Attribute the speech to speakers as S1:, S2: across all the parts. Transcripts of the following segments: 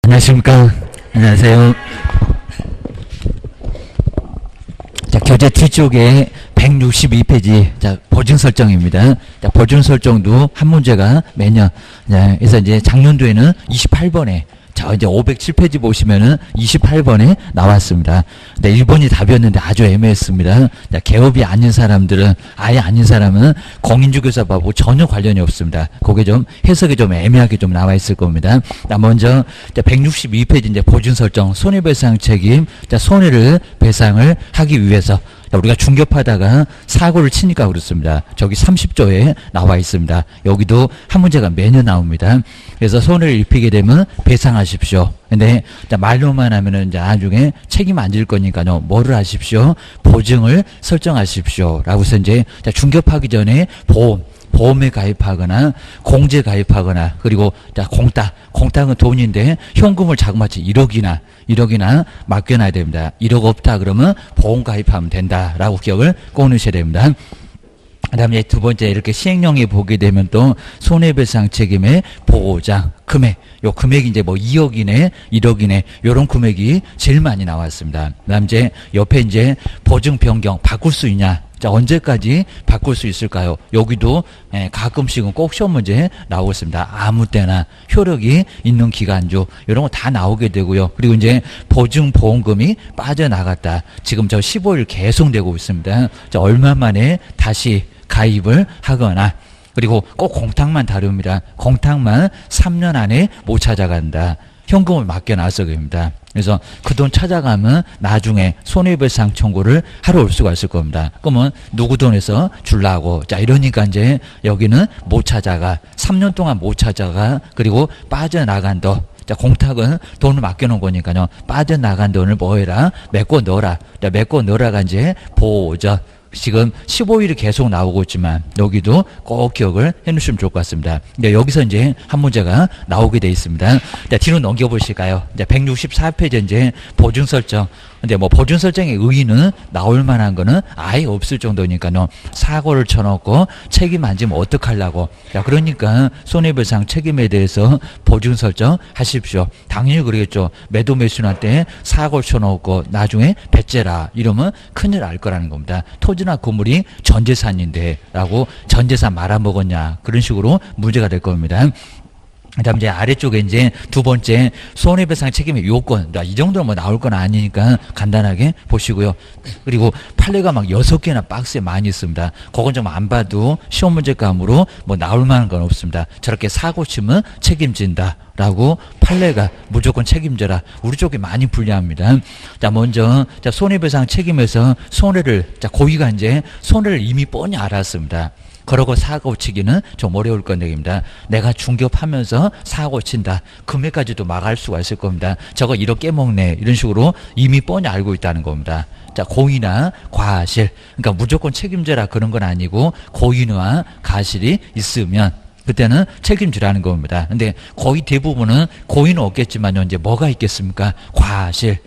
S1: 안녕하십니까. 안녕하세요. 자, 교재 뒤쪽에 162페이지, 자, 보증 설정입니다. 자, 보증 설정도 한 문제가 매년, 자, 그래서 이제 작년도에는 28번에, 자, 이제 507페이지 보시면은 28번에 나왔습니다. 근데 1번이 답이었는데 아주 애매했습니다. 자, 개업이 아닌 사람들은, 아예 아닌 사람은 공인중개사하고 전혀 관련이 없습니다. 그게 좀 해석이 좀 애매하게 좀 나와 있을 겁니다. 자, 먼저, 자, 162페이지 이제 보증 설정, 손해배상 책임, 자, 손해를 배상을 하기 위해서, 자, 우리가 중개하다가 사고를 치니까 그렇습니다. 저기 30조에 나와 있습니다. 여기도 한 문제가 매년 나옵니다. 그래서 손해를 입히게 되면 배상하십시오. 근데 말로만 하면은 이제 나중에 책임 안 질 거니까요. 뭐를 하십시오? 보증을 설정하십시오. 라고 해서 이제 중개하기 전에 보험에 가입하거나 공제 가입하거나 그리고 공탁은 돈인데 현금을 자그마치 1억이나 맡겨놔야 됩니다. 1억 없다 그러면 보험 가입하면 된다라고 기억을 꼭 넣으셔야 됩니다. 그 다음에 두 번째 이렇게 시행령에 보게 되면 또 손해배상 책임의 보장 금액, 요 금액이 이제 뭐 2억이네 1억이네 요런 금액이 제일 많이 나왔습니다. 그 다음 이제 옆에 이제 보증 변경 바꿀 수 있냐, 자, 언제까지 바꿀 수 있을까요? 여기도 가끔씩은 꼭 시험 문제 나오고 있습니다. 아무 때나 효력이 있는 기간조 이런 거 다 나오게 되고요. 그리고 이제 보증보험금이 빠져나갔다. 지금 저 15일 계속 되고 있습니다. 자, 얼마 만에 다시 가입을 하거나 그리고 꼭 공탁만 다릅니다. 공탁만 3년 안에 못 찾아간다. 현금을 맡겨놔서 그럽니다. 그래서 그 돈 찾아가면 나중에 손해배상 청구를 하러 올 수가 있을 겁니다. 그러면 누구 돈에서 줄라고. 자, 이러니까 이제 여기는 못 찾아가. 3년 동안 못 찾아가. 그리고 빠져나간 돈. 자, 공탁은 돈을 맡겨놓은 거니까요. 빠져나간 돈을 뭐 해라? 메꿔 넣어라. 자, 메꿔 넣어라가 이제 보전. 지금 15일이 계속 나오고 있지만 여기도 꼭 기억을 해놓으시면 좋을 것 같습니다. 여기서 이제 한 문제가 나오게 되어 있습니다. 자, 뒤로 넘겨보실까요? 164페이지 이제 보증 설정. 근데 뭐 보증 설정의 의의는 나올 만한 거는 아예 없을 정도니까요. 사고를 쳐놓고 책임 안 지면 어떡하려고. 자, 그러니까 손해배상 책임에 대해서 보증 설정 하십시오. 당연히 그러겠죠. 매도 매수할 때 사고를 쳐놓고 나중에 배째라 이러면 큰일 날 거라는 겁니다. 토지나 건물이 전재산인데 라고 전재산 말아먹었냐 그런 식으로 문제가 될 겁니다. 그 다음 이제 아래쪽에 이제 두 번째 손해배상 책임의 요건. 이 정도는 뭐 나올 건 아니니까 간단하게 보시고요. 그리고 판례가 막 6개나 박스에 많이 있습니다. 그건 좀 안 봐도 시험 문제감으로 뭐 나올 만한 건 없습니다. 저렇게 사고 치면 책임진다. 라고 판례가 무조건 책임져라. 우리 쪽에 많이 불리합니다. 자, 먼저 자, 손해배상 책임에서 손해를 고의가 이제 손해를 이미 뻔히 알았습니다. 그러고 사고 치기는 좀 어려울 건데입니다. 내가 중개업하면서 사고 친다. 금액까지도 막을 수가 있을 겁니다. 저거 이렇게 깨먹네. 이런 식으로 이미 뻔히 알고 있다는 겁니다. 자, 고의나 과실. 그러니까 무조건 책임져라 그런 건 아니고 고의나 과실이 있으면 그때는 책임지라는 겁니다. 근데 거의 대부분은 고의는 없겠지만요. 이제 뭐가 있겠습니까? 과실.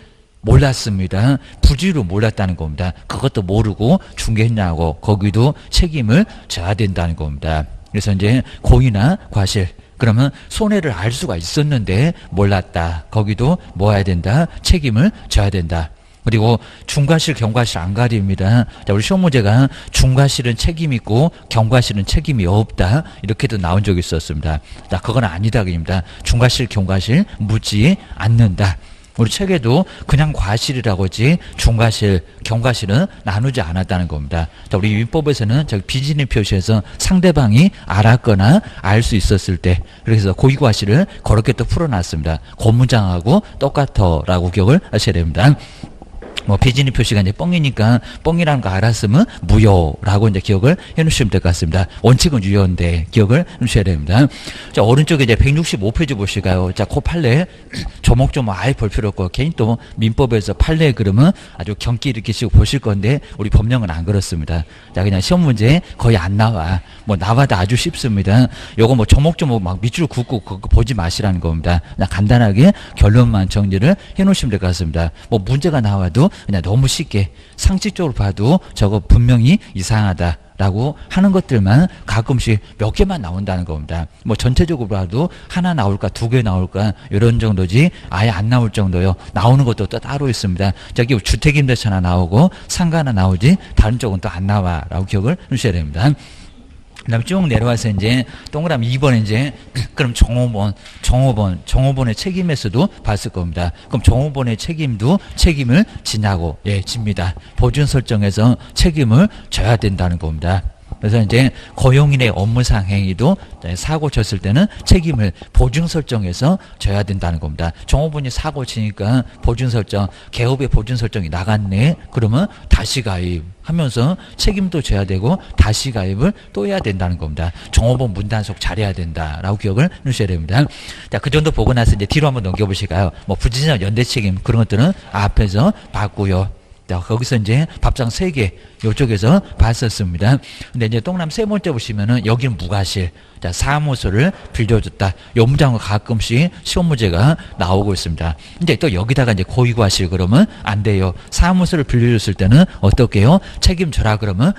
S1: 몰랐습니다. 부지로 몰랐다는 겁니다. 그것도 모르고 중개했냐고 거기도 책임을 져야 된다는 겁니다. 그래서 이제 고의나 과실. 그러면 손해를 알 수가 있었는데 몰랐다. 거기도 뭐 해야 된다? 책임을 져야 된다. 그리고 중과실, 경과실 안 가립니다. 자, 우리 시험 문제가 중과실은 책임 있고 경과실은 책임이 없다. 이렇게도 나온 적이 있었습니다. 자, 그건 아니다. 그입니다. 중과실, 경과실 묻지 않는다. 우리 책에도 그냥 과실이라고 하지 중과실, 경과실은 나누지 않았다는 겁니다. 자, 우리 민법에서는 저기 비진의 표시에서 상대방이 알았거나 알 수 있었을 때 그래서 고의과실을 그렇게 또 풀어놨습니다. 그 문장하고 똑같아라고 기억을 하셔야 됩니다. 뭐 비진의 표시가 이제 뻥이니까 뻥이라는 거 알았으면 무효라고 이제 기억을 해놓으시면 될 것 같습니다. 원칙은 유효인데 기억을 해놓으셔야 됩니다. 자, 오른쪽에 이제 165페이지 보실까요? 자, 그 판례 조목조목 아예 볼 필요 없고 괜히 또 민법에서 판례 그러면 아주 경기 일으키시고 보실 건데 우리 법령은 안 그렇습니다. 자, 그냥 시험 문제 거의 안 나와. 뭐 나와도 아주 쉽습니다. 요거 뭐 조목조목 막 밑줄 긋고 그거 보지 마시라는 겁니다. 그냥 간단하게 결론만 정리를 해놓으시면 될 것 같습니다. 뭐 문제가 나와도 그냥 너무 쉽게 상식적으로 봐도 저거 분명히 이상하다. 라고 하는 것들만 가끔씩 몇 개만 나온다는 겁니다. 뭐 전체적으로 봐도 하나 나올까 두 개 나올까 이런 정도지 아예 안 나올 정도요. 나오는 것도 또 따로 있습니다. 저기 주택임대차 하나 나오고 상가 하나 나오지 다른 쪽은 또 안 나와라고 기억을 해주셔야 됩니다. 그 다음에 쭉 내려와서 이제 동그라미 2번에 이제 그럼 정호번의 책임에서도 봤을 겁니다. 그럼 정호번의 책임도 책임을 지냐고 집니다. 보증 설정에서 책임을 져야 된다는 겁니다. 그래서 이제 고용인의 업무상 행위도 사고 쳤을 때는 책임을 보증 설정에서 져야 된다는 겁니다. 종업원이 사고 치니까 보증 설정, 개업의 보증 설정이 나갔네. 그러면 다시 가입하면서 책임도 져야 되고 다시 가입을 또 해야 된다는 겁니다. 종업원 문단속 잘해야 된다라고 기억을 해주셔야 됩니다. 자, 그 정도 보고 나서 이제 뒤로 한번 넘겨보실까요? 뭐 부진적 연대 책임 그런 것들은 앞에서 봤고요. 자, 거기서 이제 밥상 3개 요쪽에서 봤었습니다. 근데 이제 동남 세 번째 보시면은 여기는 무과실. 자, 사무소를 빌려줬다. 요 문장은 가끔씩 시험 문제가 나오고 있습니다. 이제 또 여기다가 이제 고의과실 그러면 안 돼요. 사무소를 빌려줬을 때는 어떻게요? 책임져라 그러면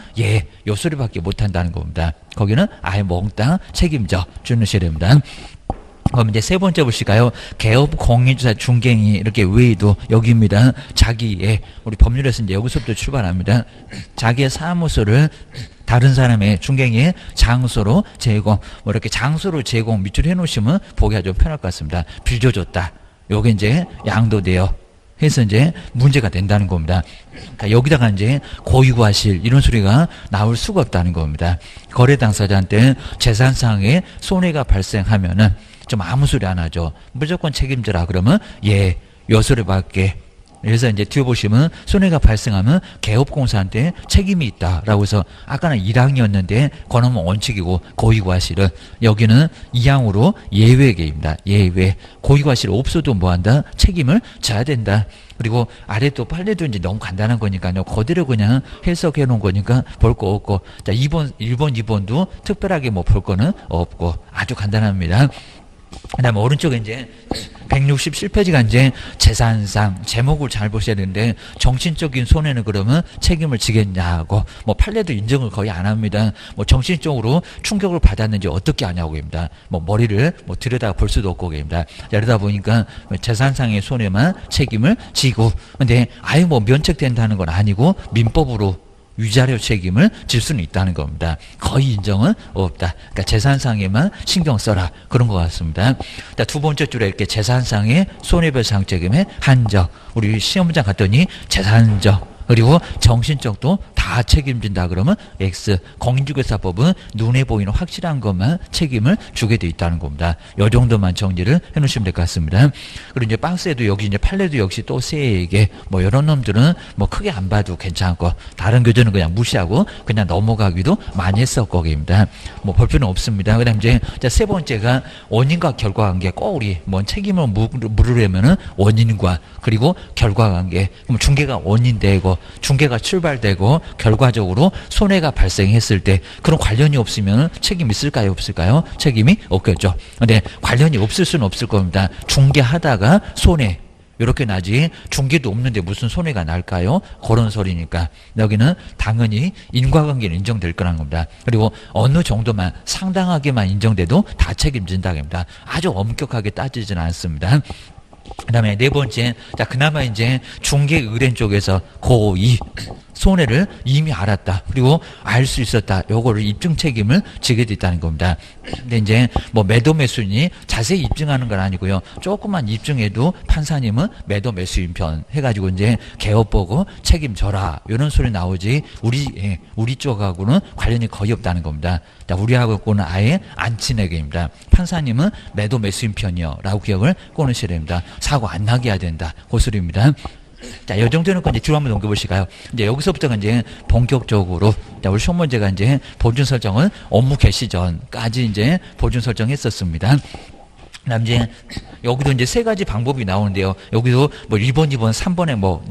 S1: 요 소리밖에 못 한다는 겁니다. 거기는 아예 몽땅 책임져 주셔야 됩니다. 그럼 이제 세 번째 보실까요? 개업 공인주사 중개인이 이렇게 외에도 여기입니다. 자기의 우리 법률에서 이제 여기서부터 출발합니다. 자기의 사무소를 다른 사람의 중개인의 장소로 제공, 뭐 이렇게 장소로 제공 밑줄 해놓으시면 보기가 좀 편할 것 같습니다. 빌려줬다. 요게 이제 양도되어 해서 이제 문제가 된다는 겁니다. 그러니까 여기다가 이제 고의과실 이런 소리가 나올 수가 없다는 겁니다. 거래 당사자한테 재산상의 손해가 발생하면은 좀 아무 소리 안 하죠. 무조건 책임져라 그러면 요 소리밖에. 그래서 이제 뒤에 보시면 손해가 발생하면 개업공사한테 책임이 있다라고 해서 아까는 1항이었는데 그놈은 원칙이고 고의과실은 여기는 2항으로 예외계입니다. 예외. 고의과실 없어도 뭐한다? 책임을 져야 된다. 그리고 아래 또 빨래도 이제 너무 간단한 거니까요. 그대로 그냥 해석해 놓은 거니까 볼 거 없고. 자, 1번, 2번도 특별하게 뭐 볼 거는 없고 아주 간단합니다. 그 다음에 오른쪽에 이제 167페이지가 이제 재산상 제목을 잘 보셔야 되는데 정신적인 손해는 그러면 책임을 지겠냐고 뭐 판례도 인정을 거의 안 합니다. 뭐 정신적으로 충격을 받았는지 어떻게 하냐고입니다. 뭐 머리를 뭐 들여다 볼 수도 없고 입니다. 이러다 보니까 재산상의 손해만 책임을 지고 근데 아예 뭐 면책된다는 건 아니고 민법으로 위자료 책임을 질 수는 있다는 겁니다. 거의 인정은 없다. 그러니까 재산상에만 신경 써라. 그런 것 같습니다. 자, 두 번째 줄에 이렇게 재산상의 손해배상 책임의 한정. 우리 시험 문장 갔더니 재산적. 그리고 정신적도 다 책임진다 그러면 X. 공인중개사법은 눈에 보이는 확실한 것만 책임을 주게 돼 있다는 겁니다. 요 정도만 정리를 해 놓으시면 될 것 같습니다. 그리고 이제 박스에도 여기 이제 판례도 역시 또 3개 뭐 이런 놈들은 뭐 크게 안 봐도 괜찮고 다른 교재는 그냥 무시하고 그냥 넘어가기도 많이 했었거기입니다. 뭐 볼 필요는 없습니다. 그다음 이제 세 번째가 원인과 결과관계. 꼭 우리 뭐 책임을 물으려면은 원인과 그리고 결과관계. 그럼 중개가 원인되고 중개가 출발되고 결과적으로 손해가 발생했을 때 그런 관련이 없으면 책임 있을까요? 없을까요? 책임이 없겠죠. 근데 관련이 없을 수는 없을 겁니다. 중개하다가 손해 이렇게 나지 중개도 없는데 무슨 손해가 날까요? 그런 소리니까 여기는 당연히 인과관계는 인정될 거라는 겁니다. 그리고 어느 정도만 상당하게만 인정돼도 다 책임진다고 합니다. 아주 엄격하게 따지지는 않습니다. 그 다음에 네 번째, 자, 그나마 이제 중개 의뢰인 쪽에서 고의 손해를 이미 알았다. 그리고 알 수 있었다. 요거를 입증 책임을 지게 됐다는 겁니다. 근데 이제 뭐 매도 매수인이 자세히 입증하는 건 아니고요. 조금만 입증해도 판사님은 매도 매수인 편 해가지고 이제 개업 보고 책임져라. 이런 소리 나오지 우리 쪽하고는 관련이 거의 없다는 겁니다. 자, 우리하고는 아예 안 친하게입니다. 판사님은 매도 매수인 편이요. 라고 기억을 꺼내셔야 됩니다. 사고 안 나게 해야 된다. 그 소리입니다. 자, 요 정도는 이제 뒤로 한번 넘겨보실까요? 이제 여기서부터가 이제 본격적으로, 자, 우리 시험 문제가 이제 보증 설정을 업무 개시 전까지 이제 보증 설정했었습니다. 그다음 이제 여기도 이제 3가지 방법이 나오는데요. 여기도 뭐 1번, 2번, 3번의 뭐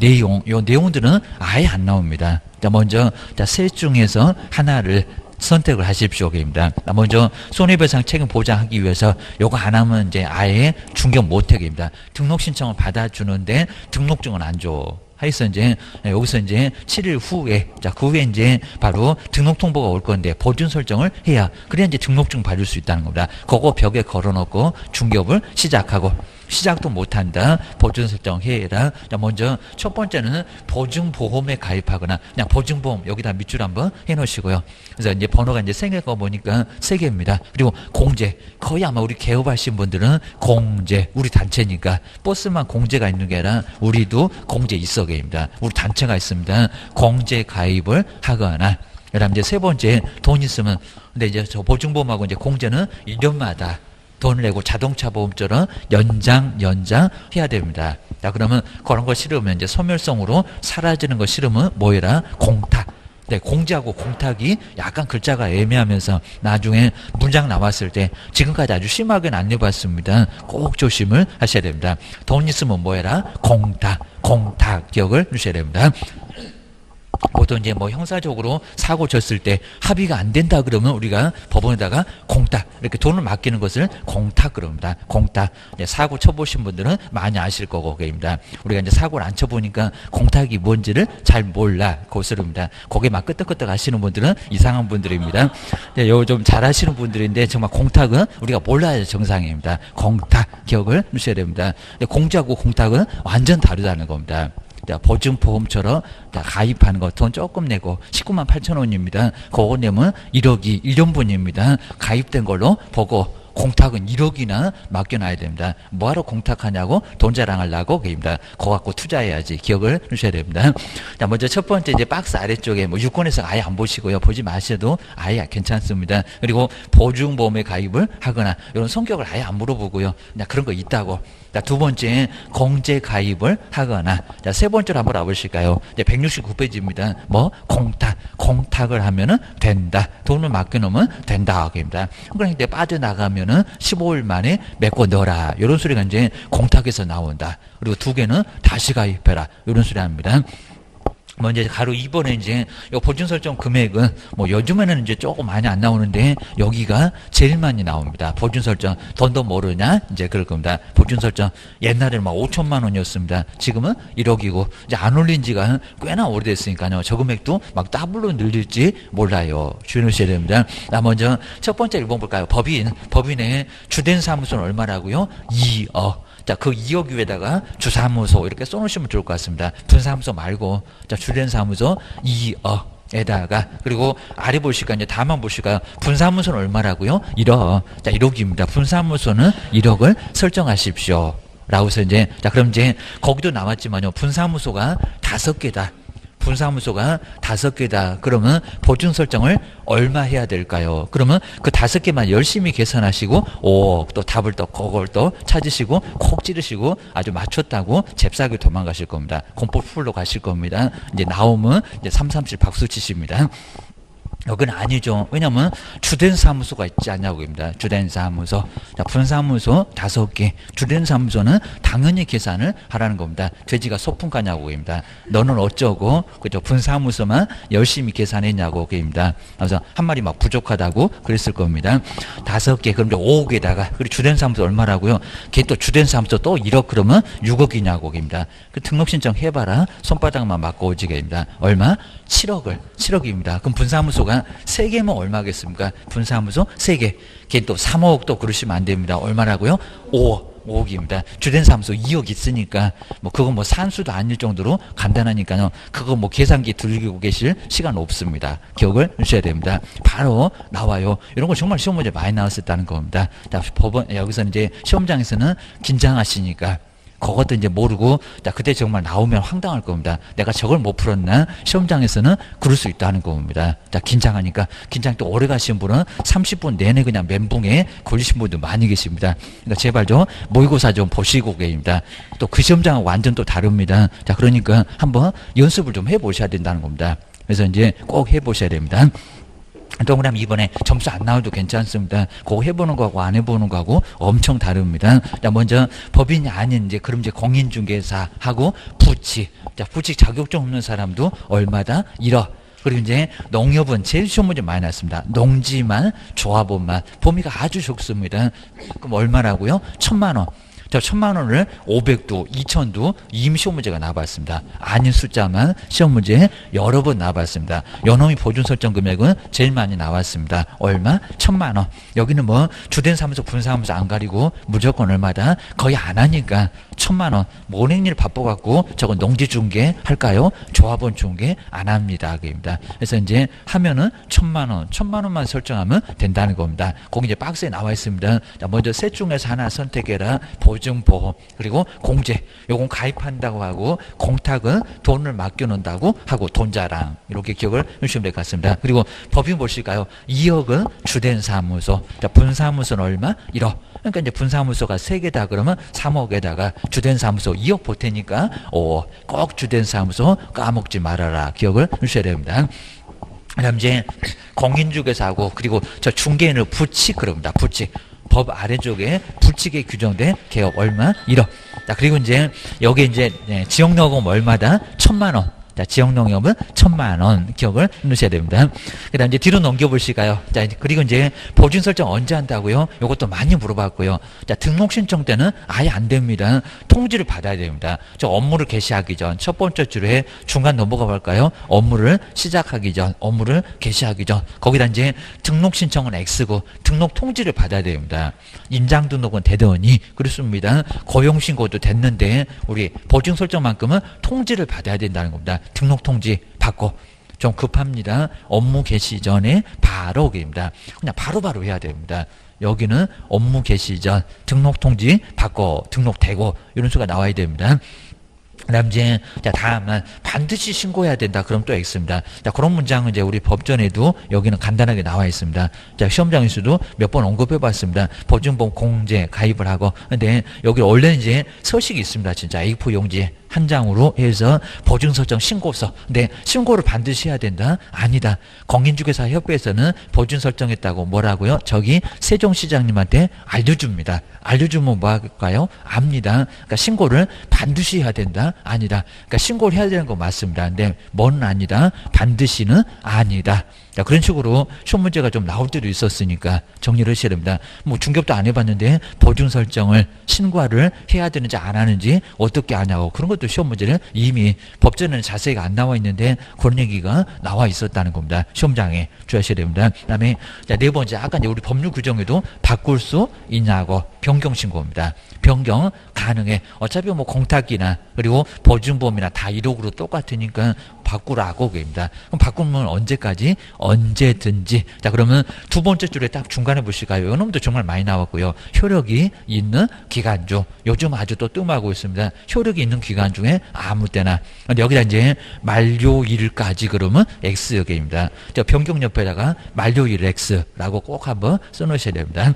S1: 요 내용들은 아예 안 나옵니다. 자, 먼저, 자, 셋 중에서 하나를 선택을 하십시오입니다. 먼저 손해배상 책임 보장하기 위해서 요거 안 하면 이제 아예 중개 못하게입니다. 등록 신청을 받아주는데 등록증은 안 줘. 해서 이제 여기서 이제 7일 후에 그 후에 이제 바로 등록 통보가 올 건데 보증 설정을 해야 그래야 이제 등록증 받을 수 있다는 겁니다. 그거 벽에 걸어놓고 중개업을 시작하고 시작도 못한다. 보증 설정해라. 자, 먼저 첫 번째는 보증보험에 가입하거나 그냥 보증보험 여기다 밑줄 한번 해놓으시고요. 그래서 이제 번호가 이제 세 개가 보니까 세 개입니다. 그리고 공제 거의 아마 우리 개업하신 분들은 공제 우리 단체니까 버스만 공제가 있는 게 아니라 우리도 공제 있어게입니다. 우리 단체가 있습니다. 공제 가입을 하거나 그다음 이제 세 번째 돈 있으면 근데 이제 저 보증보험하고 이제 공제는 1년마다 돈을 내고 자동차 보험처럼 연장 해야 됩니다. 자, 그러면 그런 거 싫으면 이제 소멸성으로 사라지는 거 싫으면 뭐해라? 공탁. 네, 공제하고 공탁이 약간 글자가 애매하면서 나중에 문장 나왔을 때 지금까지 아주 심하게는 안 해봤습니다. 꼭 조심을 하셔야 됩니다. 돈 있으면 뭐해라? 공탁 기억을 주셔야 됩니다. 보통 이제 뭐 형사적으로 사고 졌을 때 합의가 안 된다 그러면 우리가 법원에다가 공탁 이렇게 돈을 맡기는 것을 공탁 그럽니다. 공탁. 사고 쳐보신 분들은 많이 아실 거고 그입니다. 우리가 이제 사고를 안 쳐보니까 공탁이 뭔지를 잘 몰라 고스릅니다. 거기에 막 끄떡끄떡 하시는 분들은 이상한 분들입니다. 요 좀 잘하시는 분들인데 정말 공탁은 우리가 몰라야 정상입니다. 공탁 기억을 주셔야 됩니다. 공제하고 공탁은 완전 다르다는 겁니다. 보증보험처럼 가입하는 거 돈 조금 내고 19만 8천 원입니다. 그거 내면 1억이 1년분입니다. 가입된 걸로 보고 공탁은 1억이나 맡겨놔야 됩니다. 뭐하러 공탁하냐고 돈 자랑하려고 그입니다. 그거 갖고 투자해야지 기억을 주셔야 됩니다. 자, 먼저 첫 번째 이제 박스 아래쪽에 뭐 유권에서 아예 안 보시고요. 보지 마셔도 아예 괜찮습니다. 그리고 보증보험에 가입을 하거나 이런 성격을 아예 안 물어보고요. 그냥 그런 거 있다고. 자, 두 번째 공제 가입을 하거나 자, 세 번째로 한번 와보실까요? 169페이지입니다. 뭐 공탁을 하면은 된다. 돈을 맡겨놓으면 된다. 그입니다. 그런데 빠져나가면은 15일 만에 메꿔 넣어라. 이런 소리가 이제 공탁에서 나온다. 그리고 두 개는 다시 가입해라. 이런 소리 합니다. 먼저 가로 2번에 이제 요 보증 설정 금액은 뭐 요즘에는 이제 조금 많이 안 나오는데 여기가 제일 많이 나옵니다. 보증 설정 돈도 모르냐 이제 그럴 겁니다. 보증 설정 옛날에는 막 5천만 원이었습니다. 지금은 1억이고 이제 안 올린 지가 꽤나 오래됐으니까요. 저 금액도 막 더블로 늘릴지 몰라요. 주의하셔야 됩니다. 먼저 첫 번째 1번 볼까요? 법인의 주된 사무소는 얼마라고요? 2억. 자, 그 2억 위에다가 주사무소 이렇게 써놓으시면 좋을 것 같습니다. 분사무소 말고 자, 주된 사무소 2억에다가 그리고 아래 보실까요? 이제 다만 보실까요? 분사무소는 얼마라고요? 1억. 자, 1억입니다. 분사무소는 1억을 설정하십시오. 라고 해서 이제 자, 그럼 이제 거기도 나왔지만요. 분사무소가 5개다. 분사무소가 5개다. 그러면 보증 설정을 얼마 해야 될까요? 그러면 그 5개만 열심히 계산하시고 5억 또 답을 또 그걸 또 찾으시고 콕 찌르시고 아주 맞췄다고 잽싸게 도망가실 겁니다. 공포 풀로 가실 겁니다. 이제 나오면 이제 337 박수 치십니다. 여기는 아니죠. 왜냐면 주된 사무소가 있지 않냐고입니다. 주된 사무소. 자, 분사무소 5개. 주된 사무소는 당연히 계산을 하라는 겁니다. 돼지가 소풍 가냐고입니다. 너는 어쩌고 그죠? 분사무소만 열심히 계산했냐고 그입니다. 그래서 한 마리 막 부족하다고 그랬을 겁니다. 5개 그럼 이제 5억에다가 그리고 주된 사무소 얼마라고요? 걔 또 주된 사무소 또 1억 그러면 6억이냐고 그입니다. 그 등록 신청 해봐라. 손바닥만 맞고 오지게입니다. 얼마? 7억입니다. 그럼 분사무소가 3개면 얼마겠습니까? 분사무소 3개. 걔 또 3억 또 그러시면 안 됩니다. 얼마라고요? 5억입니다. 주된 사무소 2억 있으니까 뭐 그건 뭐 산수도 아닐 정도로 간단하니까요. 그거 뭐 계산기 들고 계실 시간 없습니다. 기억을 주셔야 됩니다. 바로 나와요. 이런 거 정말 시험 문제 많이 나왔었다는 겁니다. 자, 법원 여기서 이제 시험장에서는 긴장하시니까 그것도 이제 모르고 자, 그때 정말 나오면 황당할 겁니다. 내가 저걸 못 풀었나? 시험장에서는 그럴 수 있다는 겁니다. 자, 긴장하니까 긴장 또 오래 가신 분은 30분 내내 그냥 멘붕에 걸리신 분도 많이 계십니다. 그러니까 제발 좀 모의고사 좀 보시고 계십니다. 또 그 시험장은 완전 또 다릅니다. 자, 그러니까 한번 연습을 좀 해보셔야 된다는 겁니다. 그래서 이제 꼭 해보셔야 됩니다. 동그라미 이번에 점수 안 나와도 괜찮습니다. 그거 해보는 거하고 안 해보는 거하고 엄청 다릅니다. 자, 먼저 법인이 아닌 이제 그럼 이제 공인중개사하고 부칙. 자, 부칙 자격증 없는 사람도 얼마다? 1억. 그리고 이제 농협은 제일 시험 문제 많이 났습니다. 농지만 조합원만 범위가 아주 적습니다. 그럼 얼마라고요? 1,000만 원. 저 1,000만 원을 500도, 2,000도 이미 시험 문제가 나와봤습니다. 아닌 숫자만 시험 문제에 여러 번 나와봤습니다. 요놈이 보증 설정 금액은 제일 많이 나왔습니다. 얼마? 1,000만 원. 여기는 뭐 주된 사무소, 분사무소 안 가리고 무조건 얼마다? 거의 안 하니까 1,000만 원. 모랭이를 바빠갖고 저건 농지 중개 할까요? 조합원 중개 안 합니다. 그입니다. 그래서 이제 하면은 1,000만 원, 1,000만 원만 설정하면 된다는 겁니다. 거기 이제 박스에 나와 있습니다. 자, 먼저 셋 중에서 하나 선택해라. 보증보험 그리고 공제. 요건 가입한다고 하고 공탁은 돈을 맡겨놓는다고 하고 돈자랑 이렇게 기억을 해주시면 될 것 같습니다. 그리고 법인 보실까요? 2억은 주된 사무소. 자, 분사무소는 얼마? 1억. 그러니까 이제 분사무소가 3개다 그러면 3억에다가 주된 사무소 2억 보태니까 꼭 주된 사무소 까먹지 말아라. 기억을 해주셔야 됩니다. 그다음 이제 공인중개사하고 그리고 저 중개인을 부칙 그럽니다. 부칙. 법 아래쪽에 부칙에 규정된 개업 얼마? 1억. 자, 그리고 이제 여기 이제 지역요금 얼마다? 1,000만 원. 자, 지역농협은 1,000만 원 기억을 넣으셔야 됩니다. 그 다음 이제 뒤로 넘겨보실까요? 자, 그리고 이제 보증 설정 언제 한다고요? 이것도 많이 물어봤고요. 자, 등록 신청 때는 아예 안 됩니다. 통지를 받아야 됩니다. 저 업무를 개시하기 전 첫 번째 줄에 중간 넘어가 볼까요? 업무를 시작하기 전, 업무를 개시하기 전. 거기다 이제 등록 신청은 X고 등록 통지를 받아야 됩니다. 임장 등록은 되더니 그렇습니다. 고용 신고도 됐는데 우리 보증 설정만큼은 통지를 받아야 된다는 겁니다. 등록 통지 받고 좀 급합니다. 업무 개시 전에 바로 오게입니다. 그냥 바로바로 해야 됩니다. 여기는 업무 개시 전 등록 통지 받고 등록되고 이런 수가 나와야 됩니다. 그다음 이제 다음은 반드시 신고해야 된다. 그럼 또 X입니다. 자, 그런 문장은 이제 우리 법전에도 여기는 간단하게 나와 있습니다. 자, 시험장에서도 몇 번 언급해 봤습니다. 보증보험 공제 가입을 하고. 근데 여기 원래 이제 서식이 있습니다. 진짜 A4 용지 한 장으로 해서 보증 설정 신고서. 근데 신고를 반드시 해야 된다? 아니다. 공인중개사 협회에서는 보증 설정했다고 뭐라고요? 저기 세종시장님한테 알려줍니다. 알려주면 뭐 할까요? 압니다. 그러니까 신고를 반드시 해야 된다? 아니다. 그러니까 신고를 해야 되는 거 맞습니다. 근데 뭐는 아니다? 반드시는 아니다. 자, 그런 식으로 시험 문제가 좀 나올 때도 있었으니까 정리를 하셔야 됩니다. 뭐 중개업도 안 해봤는데 보증 설정을 신고를 해야 되는지 안 하는지 어떻게 아냐고 그런 것도 시험 문제는 이미 법전에는 자세히가 안 나와 있는데 그런 얘기가 나와 있었다는 겁니다. 시험장에 주의하셔야 됩니다. 그다음에 자, 네 번째 아까 이제 우리 법률 규정에도 바꿀 수 있냐고 변경 신고입니다. 변경 가능해. 어차피 뭐 공탁이나 그리고 보증보험이나 다 1억으로 똑같으니까 바꾸라고 그입니다. 그럼 바꾸면 언제까지? 언제든지. 자, 그러면 두 번째 줄에 딱 중간에 보실까요? 이놈도 정말 많이 나왔고요. 효력이 있는 기간 중. 요즘 아주 또 뜸하고 있습니다. 효력이 있는 기간 중에 아무 때나. 근데 여기다 이제 만료일까지 그러면 X 여기입니다. 자, 변경 옆에다가 만료일 X라고 꼭 한번 써놓으셔야 됩니다.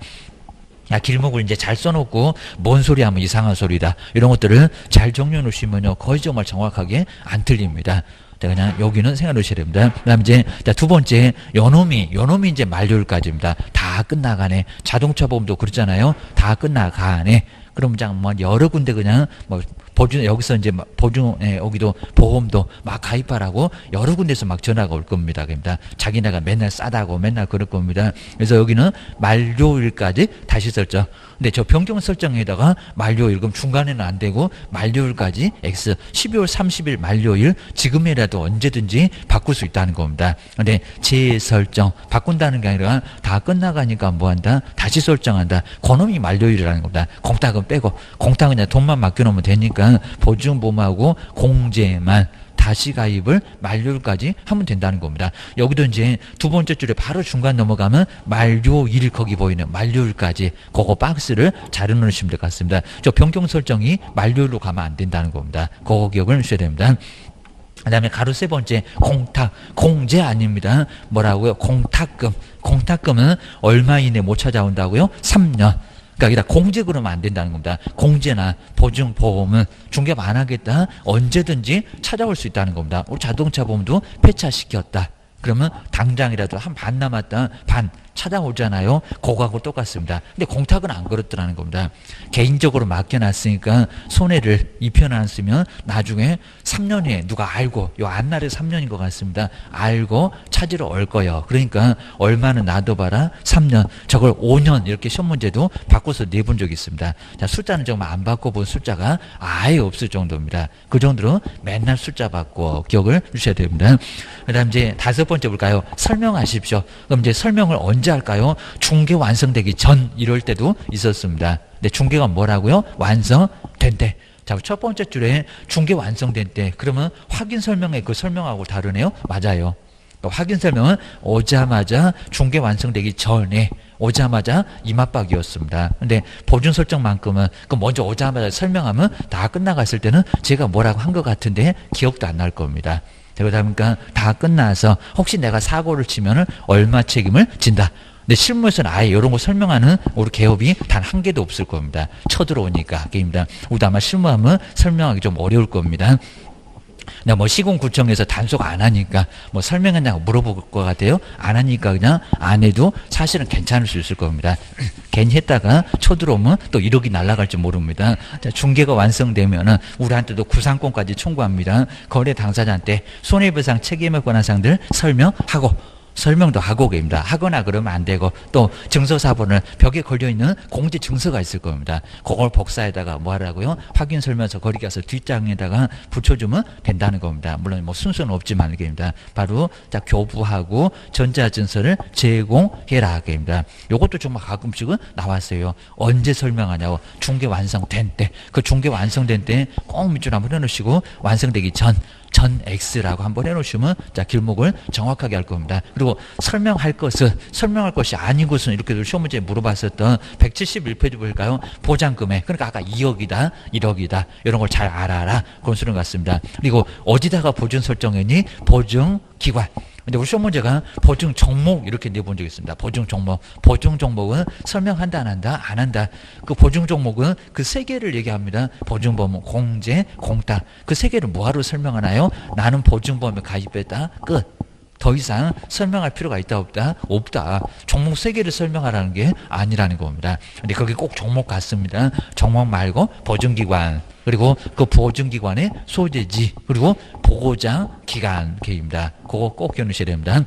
S1: 야, 길목을 이제 잘 써놓고 뭔 소리 하면 이상한 소리다. 이런 것들을 잘 정리해 놓으시면요. 거의 정말 정확하게 안 틀립니다. 자, 그냥 여기는 생각해 놓으셔야 됩니다. 그 다음 이제, 자, 두 번째, 요놈이 이제 만료일까지입니다. 다 끝나가네. 자동차 보험도 그렇잖아요. 다 끝나가네. 그럼 그냥 뭐 여러 군데 그냥 뭐 보증 여기서 이제 보증 여기도 보험도 막 가입하라고 여러 군데서 막 전화가 올 겁니다. 그러니까 자기네가 맨날 싸다고 맨날 그럴 겁니다. 그래서 여기는 만료일까지 다시 설정. 근데 저 변경 설정에다가 만료일 그럼 중간에는 안 되고 만료일까지 X 12월 30일 만료일 지금이라도 언제든지 바꿀 수 있다는 겁니다. 근데 재설정 바꾼다는 게 아니라 다 끝나가니까 뭐 한다? 다시 설정한다. 그놈이 만료일이라는 겁니다. 공탁은 빼고 공탁은 그냥 돈만 맡겨놓으면 되니까 보증보험하고 공제만 다시 가입을 만료일까지 하면 된다는 겁니다. 여기도 이제 두 번째 줄에 바로 중간 넘어가면 만료일 거기 보이는 만료일까지 그거 박스를 잘 넣으시면 될 것 같습니다. 저 변경 설정이 만료일로 가면 안 된다는 겁니다. 그거 기억을 하셔야 됩니다. 그 다음에 가로 세 번째 공탁 공제 아닙니다. 뭐라고요? 공탁금. 공탁금은 얼마 이내 못 찾아온다고요? 3년. 그러니까 여기다 공제 그러면 안 된다는 겁니다. 공제나 보증보험은 중개업 안 하겠다. 언제든지 찾아올 수 있다는 겁니다. 우리 자동차 보험도 폐차시켰다. 그러면 당장이라도 한 반 남았다. 반 찾아오잖아요. 그거하고 똑같습니다. 근데 공탁은 안 그렇더라는 겁니다. 개인적으로 맡겨놨으니까 손해를 입혀놨으면 나중에 3년 후에 누가 알고, 요 안날에 3년인 것 같습니다. 알고 찾으러 올 거예요. 그러니까 얼마는 놔둬봐라. 3년. 저걸 5년 이렇게 시험 문제도 바꿔서 내본 적이 있습니다. 자, 숫자는 정말 안 바꿔본 숫자가 아예 없을 정도입니다. 그 정도로 맨날 숫자 바꿔 기억을 주셔야 됩니다. 그 다음 이제 5번째 볼까요? 설명하십시오. 그럼 이제 설명을 언제 할까요? 중개 완성되기 전 이럴 때도 있었습니다. 근데 중개가 뭐라고요? 완성된 때. 자, 첫 번째 줄에 중개 완성된 때. 그러면 확인 설명에 그 설명하고 다르네요? 맞아요. 확인 설명은 오자마자 중개 완성되기 전에 오자마자 이맛박이었습니다. 근데 보증 설정만큼은 그 먼저 오자마자 설명하면 다 끝나갔을 때는 제가 뭐라고 한 것 같은데 기억도 안 날 겁니다. 그러다 보니까 다 끝나서 혹시 내가 사고를 치면은 얼마 책임을 진다. 근데 실무에서는 아예 이런 거 설명하는 우리 개업이 단 한 개도 없을 겁니다. 쳐들어오니까. 게임입니다. 우리도 아마 실무하면 설명하기 좀 어려울 겁니다. 뭐 시군구청에서 단속 안 하니까 뭐 설명했냐고 물어볼 것 같아요. 안 하니까 그냥 안 해도 사실은 괜찮을 수 있을 겁니다. 괜히 했다가 쳐들어오면 또 1억이 날아갈지 모릅니다. 자, 중개가 완성되면은 우리한테도 구상권까지 청구합니다. 거래 당사자한테 손해배상 책임에 관한 사항들 설명도 하고 계십니다. 하거나 그러면 안 되고 또 증서사본을 벽에 걸려있는 공지 증서가 있을 겁니다. 그걸 복사에다가 뭐 하라고요? 확인 설명서 거기 가서 뒷장에다가 붙여주면 된다는 겁니다. 물론 뭐 순서는 없지만 이게입니다. 바로 자, 교부하고 전자증서를 제공해라 게입니다. 요것도 정말 가끔씩은 나왔어요. 언제 설명하냐고. 중개 완성된 때. 그 중개 완성된 때 꼭 밑줄 한번 해놓으시고 완성되기 전 X라고 한번 해놓으시면 자, 길목을 정확하게 할 겁니다. 그리고 설명할 것이 아닌 것은 이렇게 시험 문제에 물어봤었던 171페이지 볼까요? 보장금액. 그러니까 아까 2억이다, 1억이다. 이런 걸 잘 알아라. 그런 수는 같습니다. 그리고 어디다가 보증 설정했니? 보증기관. 근데 우리 시험 문제가 보증 종목 이렇게 내본 적이 있습니다. 보증 종목. 보증 종목은 설명한다, 안 한다? 안 한다. 그 보증 종목은 그 세 개를 얘기합니다. 보증보험, 공제, 공탁. 그 세 개를 뭐하러 설명하나요? 나는 보증보험에 가입했다. 끝. 더 이상 설명할 필요가 있다 없다? 없다. 종목 3개를 설명하라는 게 아니라는 겁니다. 근데 거기 꼭 종목 같습니다. 종목 말고 보증기관, 그리고 그 보증기관의 소재지, 그리고 보고장 기간 계입니다. 그거 꼭 겨누셔야 됩니다.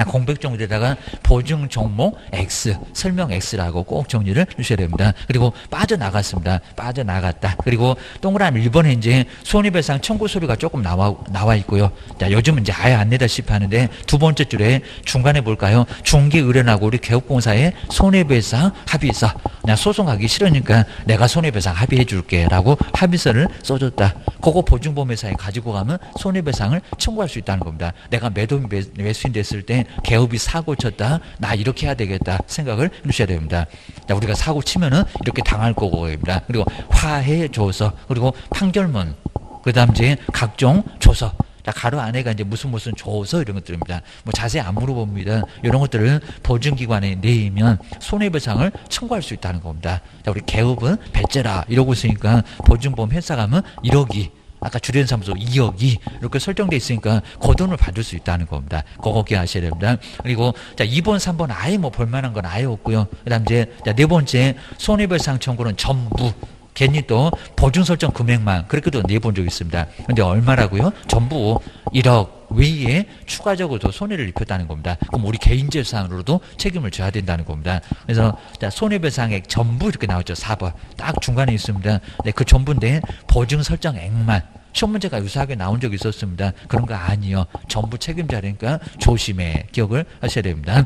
S1: 공백 정도에다가 보증 종목 X, 설명 X라고 꼭 정리를 주셔야 됩니다. 그리고 빠져나갔습니다. 빠져나갔다. 그리고 동그라미 1번에 이제 손해배상 청구 서류가 조금 나와 있고요. 자, 요즘은 이제 아예 안 내다시피 하는데 두 번째 줄에 중간에 볼까요? 중개 의뢰나고 우리 개업공사의 손해배상 합의서. 그냥 소송하기 싫으니까 내가 손해배상 합의해 줄게 라고 합의서를 써줬다. 그거 보증보험회사에 가지고 가면 손해배상을 청구할 수 있다는 겁니다. 내가 매수인 됐을 때 개업이 사고 쳤다. 나 이렇게 해야 되겠다 생각을 해주셔야 됩니다. 자, 우리가 사고 치면은 이렇게 당할 거고입니다. 그리고 화해 조서, 그리고 판결문, 그 다음 이제 각종 조서. 자, 가로 안에가 이제 무슨 조서 이런 것들입니다. 뭐 자세히 안 물어봅니다. 이런 것들을 보증기관에 내면 손해배상을 청구할 수 있다는 겁니다. 자, 우리 개업은 배째라 이러고 있으니까 보증보험 회사 가면 1억이, 아까 주례사무소 2억이 이렇게 설정되어 있으니까 그 돈을 받을 수 있다는 겁니다. 그거 기억하셔야 됩니다. 그리고 자, 2번, 3번 아예 뭐 볼만한 건 아예 없고요. 그 다음 이제 자, 네 번째 손해배상 청구는 전부. 괜히 또 보증 설정 금액만 그렇게도 내본 적이 있습니다. 근데 얼마라고요? 전부 1억 외에 추가적으로 손해를 입혔다는 겁니다. 그럼 우리 개인 재산으로도 책임을 져야 된다는 겁니다. 그래서 자, 손해배상액 전부 이렇게 나왔죠. 4번 딱 중간에 있습니다. 네, 그 전부인데 보증 설정액만. 시험 문제가 유사하게 나온 적이 있었습니다. 그런 거 아니요. 전부 책임자니까 조심해. 기억을 하셔야 됩니다.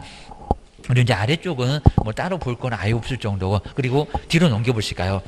S1: 그리고 이제 아래쪽은 뭐 따로 볼 건 아예 없을 정도고, 그리고 뒤로 넘겨보실까요?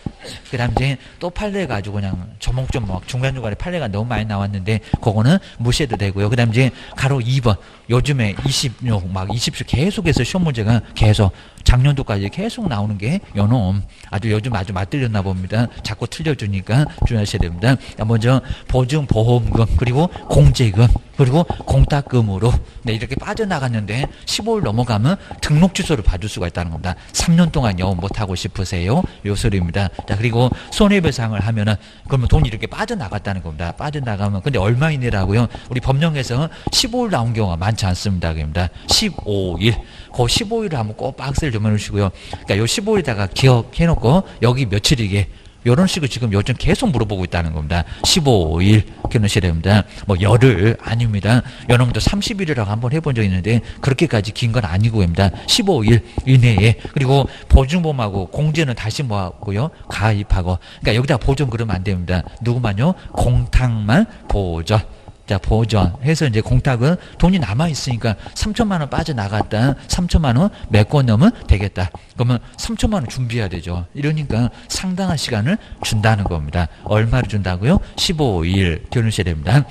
S1: 그 다음 이제 또 판례 가지고 그냥 조목조목 중간중간에 판례가 너무 많이 나왔는데 그거는 무시해도 되고요. 그 다음 이제 가로 2번 요즘에 26 막 20수 계속해서 시험 문제가 계속 작년도까지 계속 나오는 게 요놈 요즘 아주 맞들렸나 봅니다. 자꾸 틀려주니까 주의하셔야 됩니다. 먼저 보증보험금, 그리고 공제금, 그리고 공탁금으로 네, 이렇게 빠져나갔는데 15일 넘어가면 등록 취소를 받을 수가 있다는 겁니다. 3년 동안 영업 못하고 싶으세요? 요 소리입니다. 자, 그리고 손해배상을 하면은 그러면 돈이 이렇게 빠져나갔다는 겁니다. 빠져나가면 근데 얼마 이내라고요? 우리 법령에서 15일 나온 경우가 많지 않습니다. 그럽니다. 15일. 그 15일을 한번 꼭 박스를 좀 해놓으시고요. 그러니까 요 15일에다가 기억해놓고 여기 며칠이게 이런 식으로 지금 요즘 계속 물어보고 있다는 겁니다. 15일 기억하셔야 됩니다. 뭐 열흘 아닙니다. 여러분도 30일이라고 한번 해본 적 있는데 그렇게까지 긴 건 아니고입니다. 15일 이내에. 그리고 보증보험하고 공제는 다시 뭐 하고요? 가입하고. 그러니까 여기다 보존 그러면 안 됩니다. 누구만요? 공탁만 보존. 자, 보존해서 이제 공탁은 돈이 남아있으니까 3천만 원 빠져나갔다. 3천만 원 메꿔 넣으면 되겠다. 그러면 3천만 원 준비해야 되죠. 이러니까 상당한 시간을 준다는 겁니다. 얼마를 준다고요? 15일 기억하셔야 됩니다.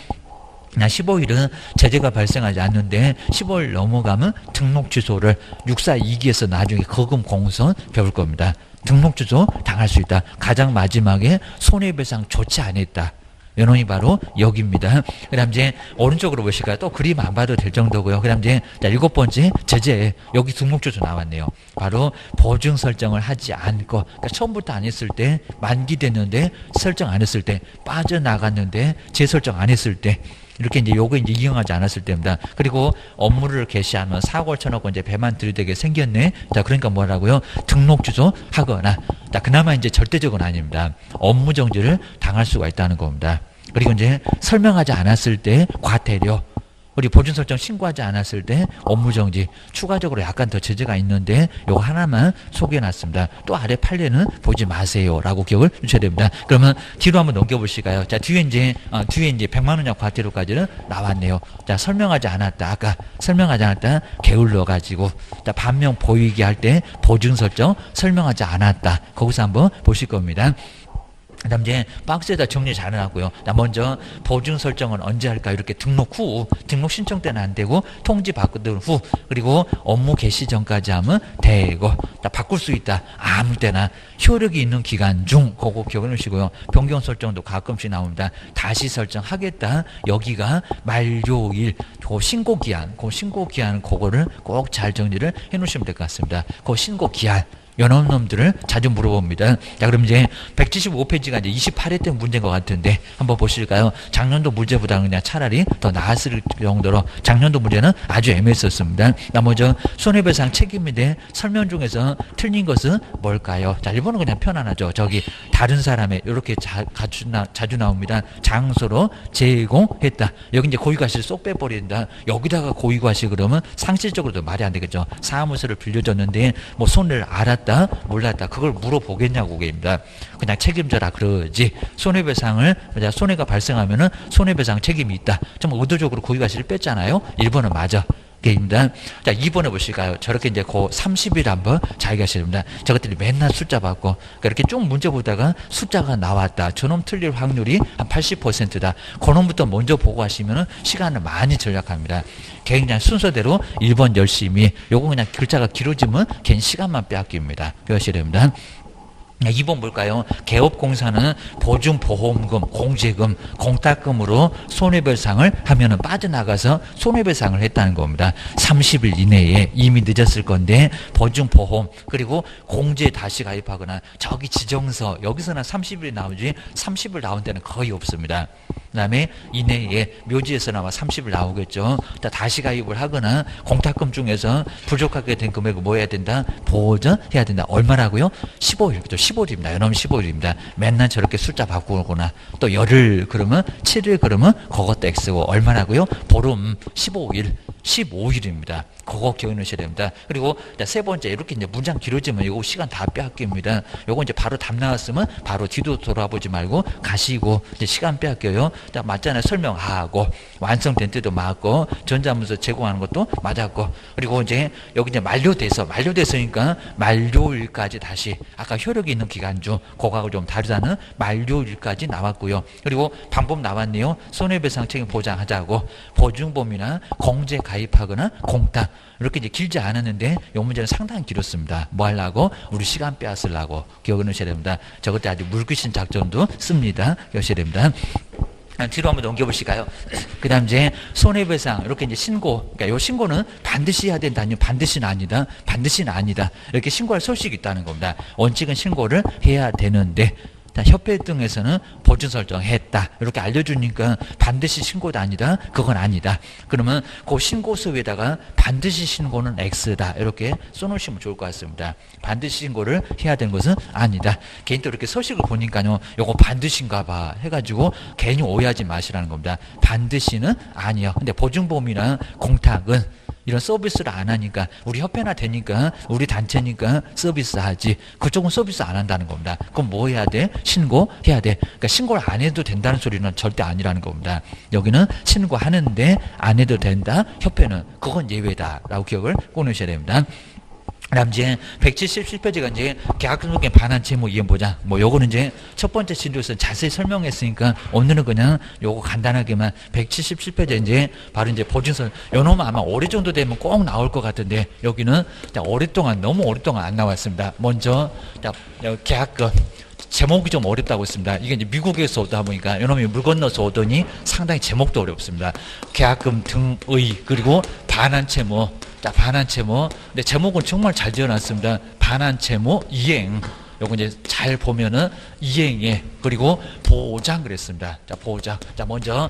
S1: 15일은 제재가 발생하지 않는데 15일 넘어가면 등록 취소를 642기에서 나중에 거금 공선 배울 겁니다. 등록 취소 당할 수 있다. 가장 마지막에 손해배상 조치 안 했다. 요놈이 바로 여기입니다. 그 다음 이제 오른쪽으로 보실까요? 또 그림 안 봐도 될 정도고요. 그 다음 이제 자, 7번째 제재. 여기 등록주소 나왔네요. 바로 보증 설정을 하지 않고, 그러니까 처음부터 안 했을 때, 만기됐는데 설정 안 했을 때, 빠져나갔는데 재설정 안 했을 때, 이렇게 이제 요거 이제 이용하지 않았을 때입니다. 그리고 업무를 개시하면 사고를 쳐놓고 이제 배만 들이대게 생겼네. 자, 그러니까 뭐라고요? 등록 주소 하거나. 자, 그나마 이제 절대적은 아닙니다. 업무 정지를 당할 수가 있다는 겁니다. 그리고 이제 설명하지 않았을 때 과태료. 우리 보증 설정 신고하지 않았을 때 업무정지 추가적으로 약간 더 제재가 있는데 요거 하나만 소개해놨습니다. 또 아래 판례는 보지 마세요 라고 기억을 주셔야 됩니다. 그러면 뒤로 한번 넘겨보실까요? 자, 뒤에 이제 100만 원이나 과태료까지는 나왔네요. 자, 설명하지 않았다. 아까 설명하지 않았다 게을러 가지고, 자, 반면 보이게 할 때 보증 설정 설명하지 않았다. 거기서 한번 보실 겁니다. 그 다음 이제 박스에다 정리 잘 해놨고요. 먼저 보증 설정은 언제 할까? 이렇게 등록 후, 등록 신청 때는 안 되고 통지 받은 후, 그리고 업무 개시 전까지 하면 되고, 바꿀 수 있다. 아무 때나 효력이 있는 기간 중, 그거 기억해 놓으시고요. 변경 설정도 가끔씩 나옵니다. 다시 설정하겠다. 여기가 만료일, 그 신고 기한, 그거를 꼭 잘 정리를 해 놓으시면 될 것 같습니다. 그 신고 기한. 이런 놈들을 자주 물어봅니다. 자, 그럼 이제 175페이지가 이제 28회 때 문제인 것 같은데 한번 보실까요? 작년도 문제보다 그냥 차라리 더 나았을 정도로 작년도 문제는 아주 애매했었습니다. 먼저 손해배상 책임에 대해 설명 중에서 틀린 것은 뭘까요? 자, 1번은 그냥 편안하죠. 저기 다른 사람의 이렇게 자주 나옵니다. 장소로 제공했다. 여기 이제 고의과실 쏙 빼버린다. 여기다가 고의과실 그러면 상식적으로도 말이 안 되겠죠. 사무소를 빌려줬는데 뭐 손을 알았다 몰랐다 그걸 물어보겠냐고 그입니다. 그냥 책임져라 그러지. 손해배상을 손해가 발생하면은 손해배상 책임이 있다. 좀 의도적으로 고의과실을 뺐잖아요. 1번은 맞아. 입니다. 자, 2번에 보실까요? 저렇게 이제 그 30일 한번 잘 가셔야 됩니다. 저것들이 맨날 숫자 받고, 그러니까 이렇게 쭉 문제 보다가 숫자가 나왔다. 저놈 틀릴 확률이 한 80%다. 그놈부터 먼저 보고 하시면은 시간을 많이 절약합니다. 그냥 순서대로 1번 열심히, 요거 그냥 글자가 길어지면 괜히 시간만 빼앗깁니다. 그러셔야 됩니다. 2번 볼까요? 개업공사는 보증보험금, 공제금, 공탁금으로 손해배상을 하면은 빠져나가서 손해배상을 했다는 겁니다. 30일 이내에 이미 늦었을 건데 보증보험 그리고 공제 다시 가입하거나 저기 지정서 여기서는 30일이 나오지 30일 나온 데는 거의 없습니다. 그 다음에 이내에 묘지에서나마 30일 나오겠죠. 다시 가입을 하거나 공탁금 중에서 부족하게 된 금액을 뭐 해야 된다? 보전해야 된다. 얼마라고요? 15일. 15일입니다. 이놈 15일입니다. 맨날 저렇게 숫자 바꾸거나 또 열흘 그러면 7일 그러면 그것도 X고 얼마라고요? 보름 15일. 15일입니다. 그거 기억해 놓으셔야 됩니다. 그리고 세 번째 이렇게 이제 문장 길어지면 이거 시간 다 빼앗깁니다. 요거 이제 바로 답 나왔으면 바로 뒤도 돌아보지 말고 가시고 이제 시간 빼앗겨요. 맞잖아요. 설명하고 완성된 때도 맞고 전자문서 제공하는 것도 맞았고 그리고 이제 여기 이제 만료됐으니까 만료일까지 다시 아까 효력이 있는 기간 중 그거하고 좀 다르다는 만료일까지 나왔고요. 그리고 방법 나왔네요. 손해배상 책임 보장하자고 보증보험이나 공제 가입하거나 공탁 이렇게 이제 길지 않았는데 이 문제는 상당히 길었습니다. 뭐 하려고? 우리 시간 빼앗으려고 기억을 하셔야 됩니다. 저것도 아주 물귀신 작전도 씁니다. 기억하셔야 됩니다. 뒤로 한번 넘겨보실까요? 그 다음 이제 손해배상, 이렇게 이제 신고. 그러니까 요 신고는 반드시 해야 된다. 아니면 반드시는 아니다. 반드시는 아니다. 이렇게 신고할 소식이 있다는 겁니다. 원칙은 신고를 해야 되는데, 자, 협회 등에서는 보증 설정했다. 이렇게 알려주니까 반드시 신고도 아니다. 그건 아니다. 그러면 그 신고서 위에다가 반드시 신고는 X다. 이렇게 써놓으시면 좋을 것 같습니다. 반드시 신고를 해야 되는 것은 아니다. 개인적으로 이렇게 서식을 보니까요, 요거 반드시인가 봐 해가지고 괜히 오해하지 마시라는 겁니다. 반드시는 아니요. 근데 보증보험이나 공탁은 이런 서비스를 안 하니까, 우리 협회나 되니까, 우리 단체니까 서비스 하지, 그쪽은 서비스 안 한다는 겁니다. 그럼 뭐 해야 돼? 신고해야 돼. 그러니까 신고를 안 해도 된다는 소리는 절대 아니라는 겁니다. 여기는 신고하는데 안 해도 된다. 협회는 그건 예외다라고 기억을 꼭 넣으셔야 됩니다. 그다음 이제 177페이지가 이제 계약금속의 반환 채무 이행 보장. 뭐 요거는 이제 첫 번째 진도에서 자세히 설명했으니까 오늘은 그냥 요거 간단하게만 177페이지 이제 바로 이제 보증서. 요 놈은 아마 올해 정도 되면 꼭 나올 것 같은데 여기는 오랫동안, 너무 오랫동안 안 나왔습니다. 먼저 계약금. 제목이 좀 어렵다고 했습니다. 이게 이제 미국에서 오다 보니까 이놈이 물 건너서 오더니 상당히 제목도 어렵습니다. 계약금 등의, 그리고 반환 채무. 자, 반환 채무. 근데 제목은 정말 잘 지어놨습니다. 반환 채무 이행. 요거 이제 잘 보면은 이행에, 그리고 보장 그랬습니다. 자, 보장. 자, 먼저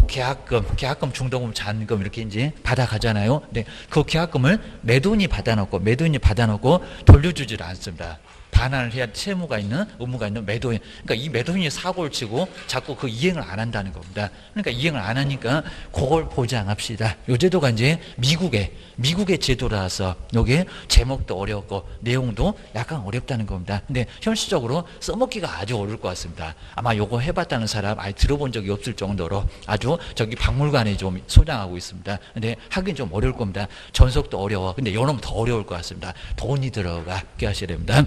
S1: 계약금, 중도금, 잔금 이렇게 이제 받아가잖아요. 근데 그 계약금을 매도인이 받아놓고 돌려주질 않습니다. 반환을 해야 채무가 있는, 의무가 있는 매도인. 그러니까 이 매도인이 사고를 치고 자꾸 그 이행을 안 한다는 겁니다. 그러니까 이행을 안 하니까 그걸 보장합시다. 요 제도가 이제 미국의 제도라서 요게 제목도 어렵고 내용도 약간 어렵다는 겁니다. 근데 현실적으로 써먹기가 아주 어려울 것 같습니다. 아마 요거 해봤다는 사람 아예 들어본 적이 없을 정도로 아주 저기 박물관에 좀 소장하고 있습니다. 근데 하긴 좀 어려울 겁니다. 전속도 어려워. 근데 요놈은 더 어려울 것 같습니다. 돈이 들어가. 그렇게 하셔야 됩니다.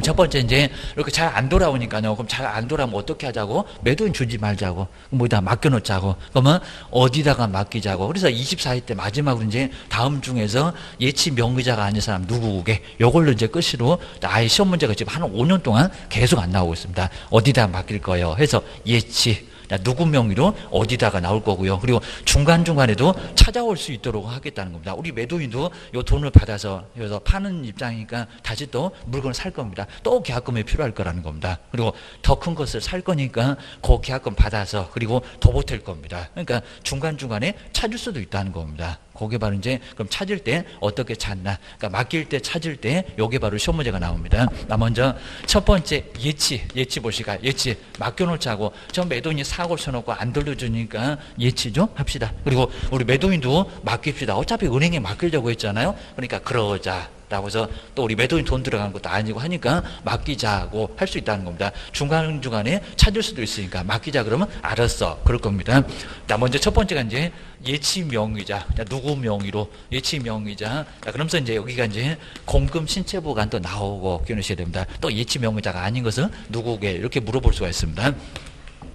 S1: 첫 번째 이제 이렇게 잘 안 돌아오니까요. 그럼 잘 안 돌아오면 어떻게 하자고? 매도인 주지 말자고. 뭐다 맡겨놓자고. 그러면 어디다가 맡기자고. 그래서 24회 때 마지막으로 이제 다음 중에서 예치 명의자가 아닌 사람 누구게, 요걸로 이제 끝으로 아예 시험 문제가 지금 한 5년 동안 계속 안 나오고 있습니다. 어디다 맡길 거예요. 해서 예치. 누구 명의로 어디다가 나올 거고요. 그리고 중간중간에도 찾아올 수 있도록 하겠다는 겁니다. 우리 매도인도 요 돈을 받아서 여기서 파는 입장이니까 다시 또 물건을 살 겁니다. 또 계약금이 필요할 거라는 겁니다. 그리고 더 큰 것을 살 거니까 그 계약금 받아서 그리고 더 보탤 겁니다. 그러니까 중간중간에 찾을 수도 있다는 겁니다. 그게 바로 이제 그럼 찾을 때 어떻게 찾나? 그러니까 맡길 때 찾을 때 요게 바로 시험 문제가 나옵니다. 먼저 첫 번째 예치 보시까. 예치 맡겨놓자고. 저 매도인이 사고 쳐놓고 안 돌려주니까 예치 좀 합시다. 그리고 우리 매도인도 맡깁시다. 어차피 은행에 맡기려고 했잖아요. 그러니까 그러자. 라고 해서 또 우리 매도인 돈 들어가는 것도 아니고 하니까 맡기자고 할 수 있다는 겁니다. 중간중간에 찾을 수도 있으니까 맡기자 그러면 알았어. 그럴 겁니다. 자, 먼저 첫 번째가 이제 예치 명의자. 자, 누구 명의로 예치 명의자. 자, 그러면서 이제 여기가 이제 공금 신체 보관 또 나오고 기억하셔야 됩니다. 또 예치 명의자가 아닌 것은 누구게 이렇게 물어볼 수가 있습니다.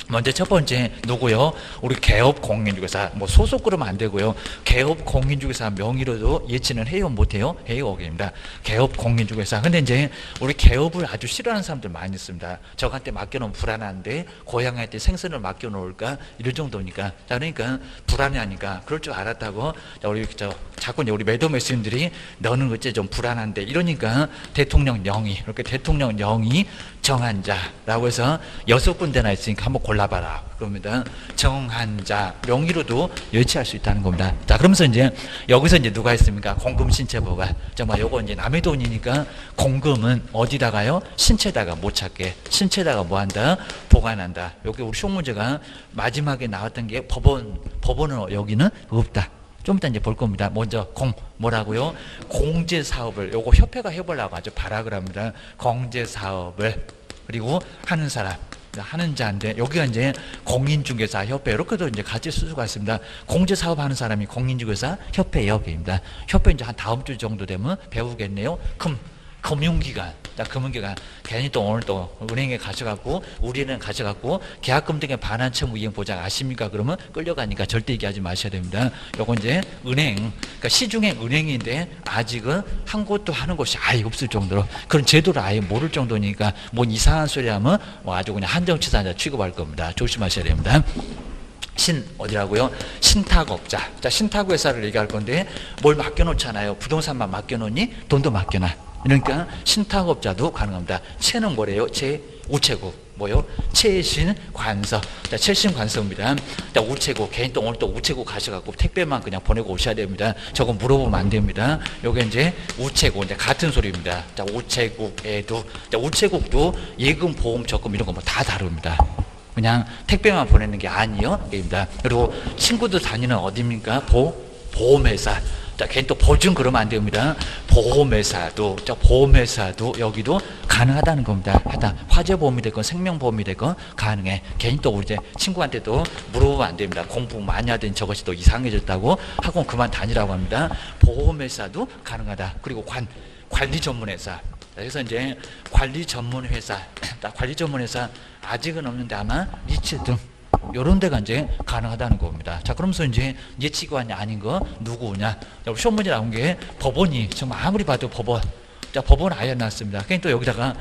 S1: 먼저 첫 번째 누구요? 우리 개업 공인중개사. 뭐 소속 그러면 안 되고요. 개업 공인중개사 명의로도 예치는 해요 못해요? 해요. 오케이입니다. 개업 공인중개사. 근데 이제 우리 개업을 아주 싫어하는 사람들 많이 있습니다. 저한테 맡겨놓으면 불안한데 고향한테 생선을 맡겨놓을까 이런 정도니까. 자, 그러니까 불안해하니까 그럴 줄 알았다고. 자, 우리 자꾸 이제 우리 매도 매수인들이 너는 어째 좀 불안한데 이러니까 대통령령이, 이렇게 대통령령이 정한 자라고 해서 6군데나 있으니까 한번 골라봐라. 그럽니다. 정한 자 명의로도 예치할 수 있다는 겁니다. 자, 그러면서 이제 여기서 이제 누가 있습니까? 공금 신체 보관. 정말 요거 이제 남의 돈이니까 공금은 어디다가요? 신체다가 못 찾게. 신체다가 뭐 한다? 보관한다. 여기 우리 시험 문제가 마지막에 나왔던 게 법원은 여기는 없다. 좀 이따 이제 볼 겁니다. 먼저 뭐라고요? 공제 사업을 요거 협회가 해보려고 아주 발악을 합니다. 공제 사업을 그리고 하는 사람. 하는 자인데 여기가 이제 공인중개사 협회 이렇게도 이제 같이 쓸 수가 있습니다. 공제 사업 하는 사람이 공인중개사 협회 여기입니다. 협회 이제 한 다음 주 정도 되면 배우겠네요. 금융기관. 자, 금융기관. 괜히 또 오늘 또 은행에 가셔갖고, 우리는 가셔갖고, 계약금 등의 반환 채무 이행 보장 아십니까? 그러면 끌려가니까 절대 얘기하지 마셔야 됩니다. 요건 이제 은행, 그러니까 시중에 은행인데, 아직은 한 곳도 하는 곳이 아예 없을 정도로, 그런 제도를 아예 모를 정도니까, 뭔 이상한 소리 하면, 뭐 아주 그냥 한정치사자 취급할 겁니다. 조심하셔야 됩니다. 어디라고요? 신탁업자. 자, 신탁회사를 얘기할 건데, 뭘 맡겨놓잖아요. 부동산만 맡겨놓니? 돈도 맡겨놔. 그러니까 신탁업자도 가능합니다. 채는 뭐래요? 우체국. 뭐요? 최신관서. 자, 최신관서입니다. 자, 우체국. 개인 또 오늘 또 우체국 가셔갖고 택배만 그냥 보내고 오셔야 됩니다. 저거 물어보면 안 됩니다. 요게 이제 우체국. 이제 같은 소리입니다. 자, 우체국에도. 자, 우체국도 예금, 보험, 적금 이런 거 뭐 다 다릅니다. 그냥 택배만 보내는 게 아니요. 입니다. 그리고 친구들 다니는 어디입니까? 보험회사. 자, 걔는 또 보증 그러면 안 됩니다. 보험회사도, 자, 보험회사도 여기도 가능하다는 겁니다. 하다. 화재보험이 됐건 생명보험이 됐건 가능해. 괜히 또 우리 이제 친구한테도 물어보면 안 됩니다. 공부 많이 하더니 저것이 또 이상해졌다고 학원 그만 다니라고 합니다. 보험회사도 가능하다. 그리고 관리 전문회사. 그래서 이제 관리 전문회사, 관리 전문회사 아직은 없는데 아마 리츠 등 요런 데가 이제 가능하다는 겁니다. 자, 그러면서 이제 예치기관이 아닌 거 누구냐? 시험 문제 나온 게 법원이 정말 아무리 봐도 법원. 자, 법원 아예 났습니다. 그러니까 또 여기다가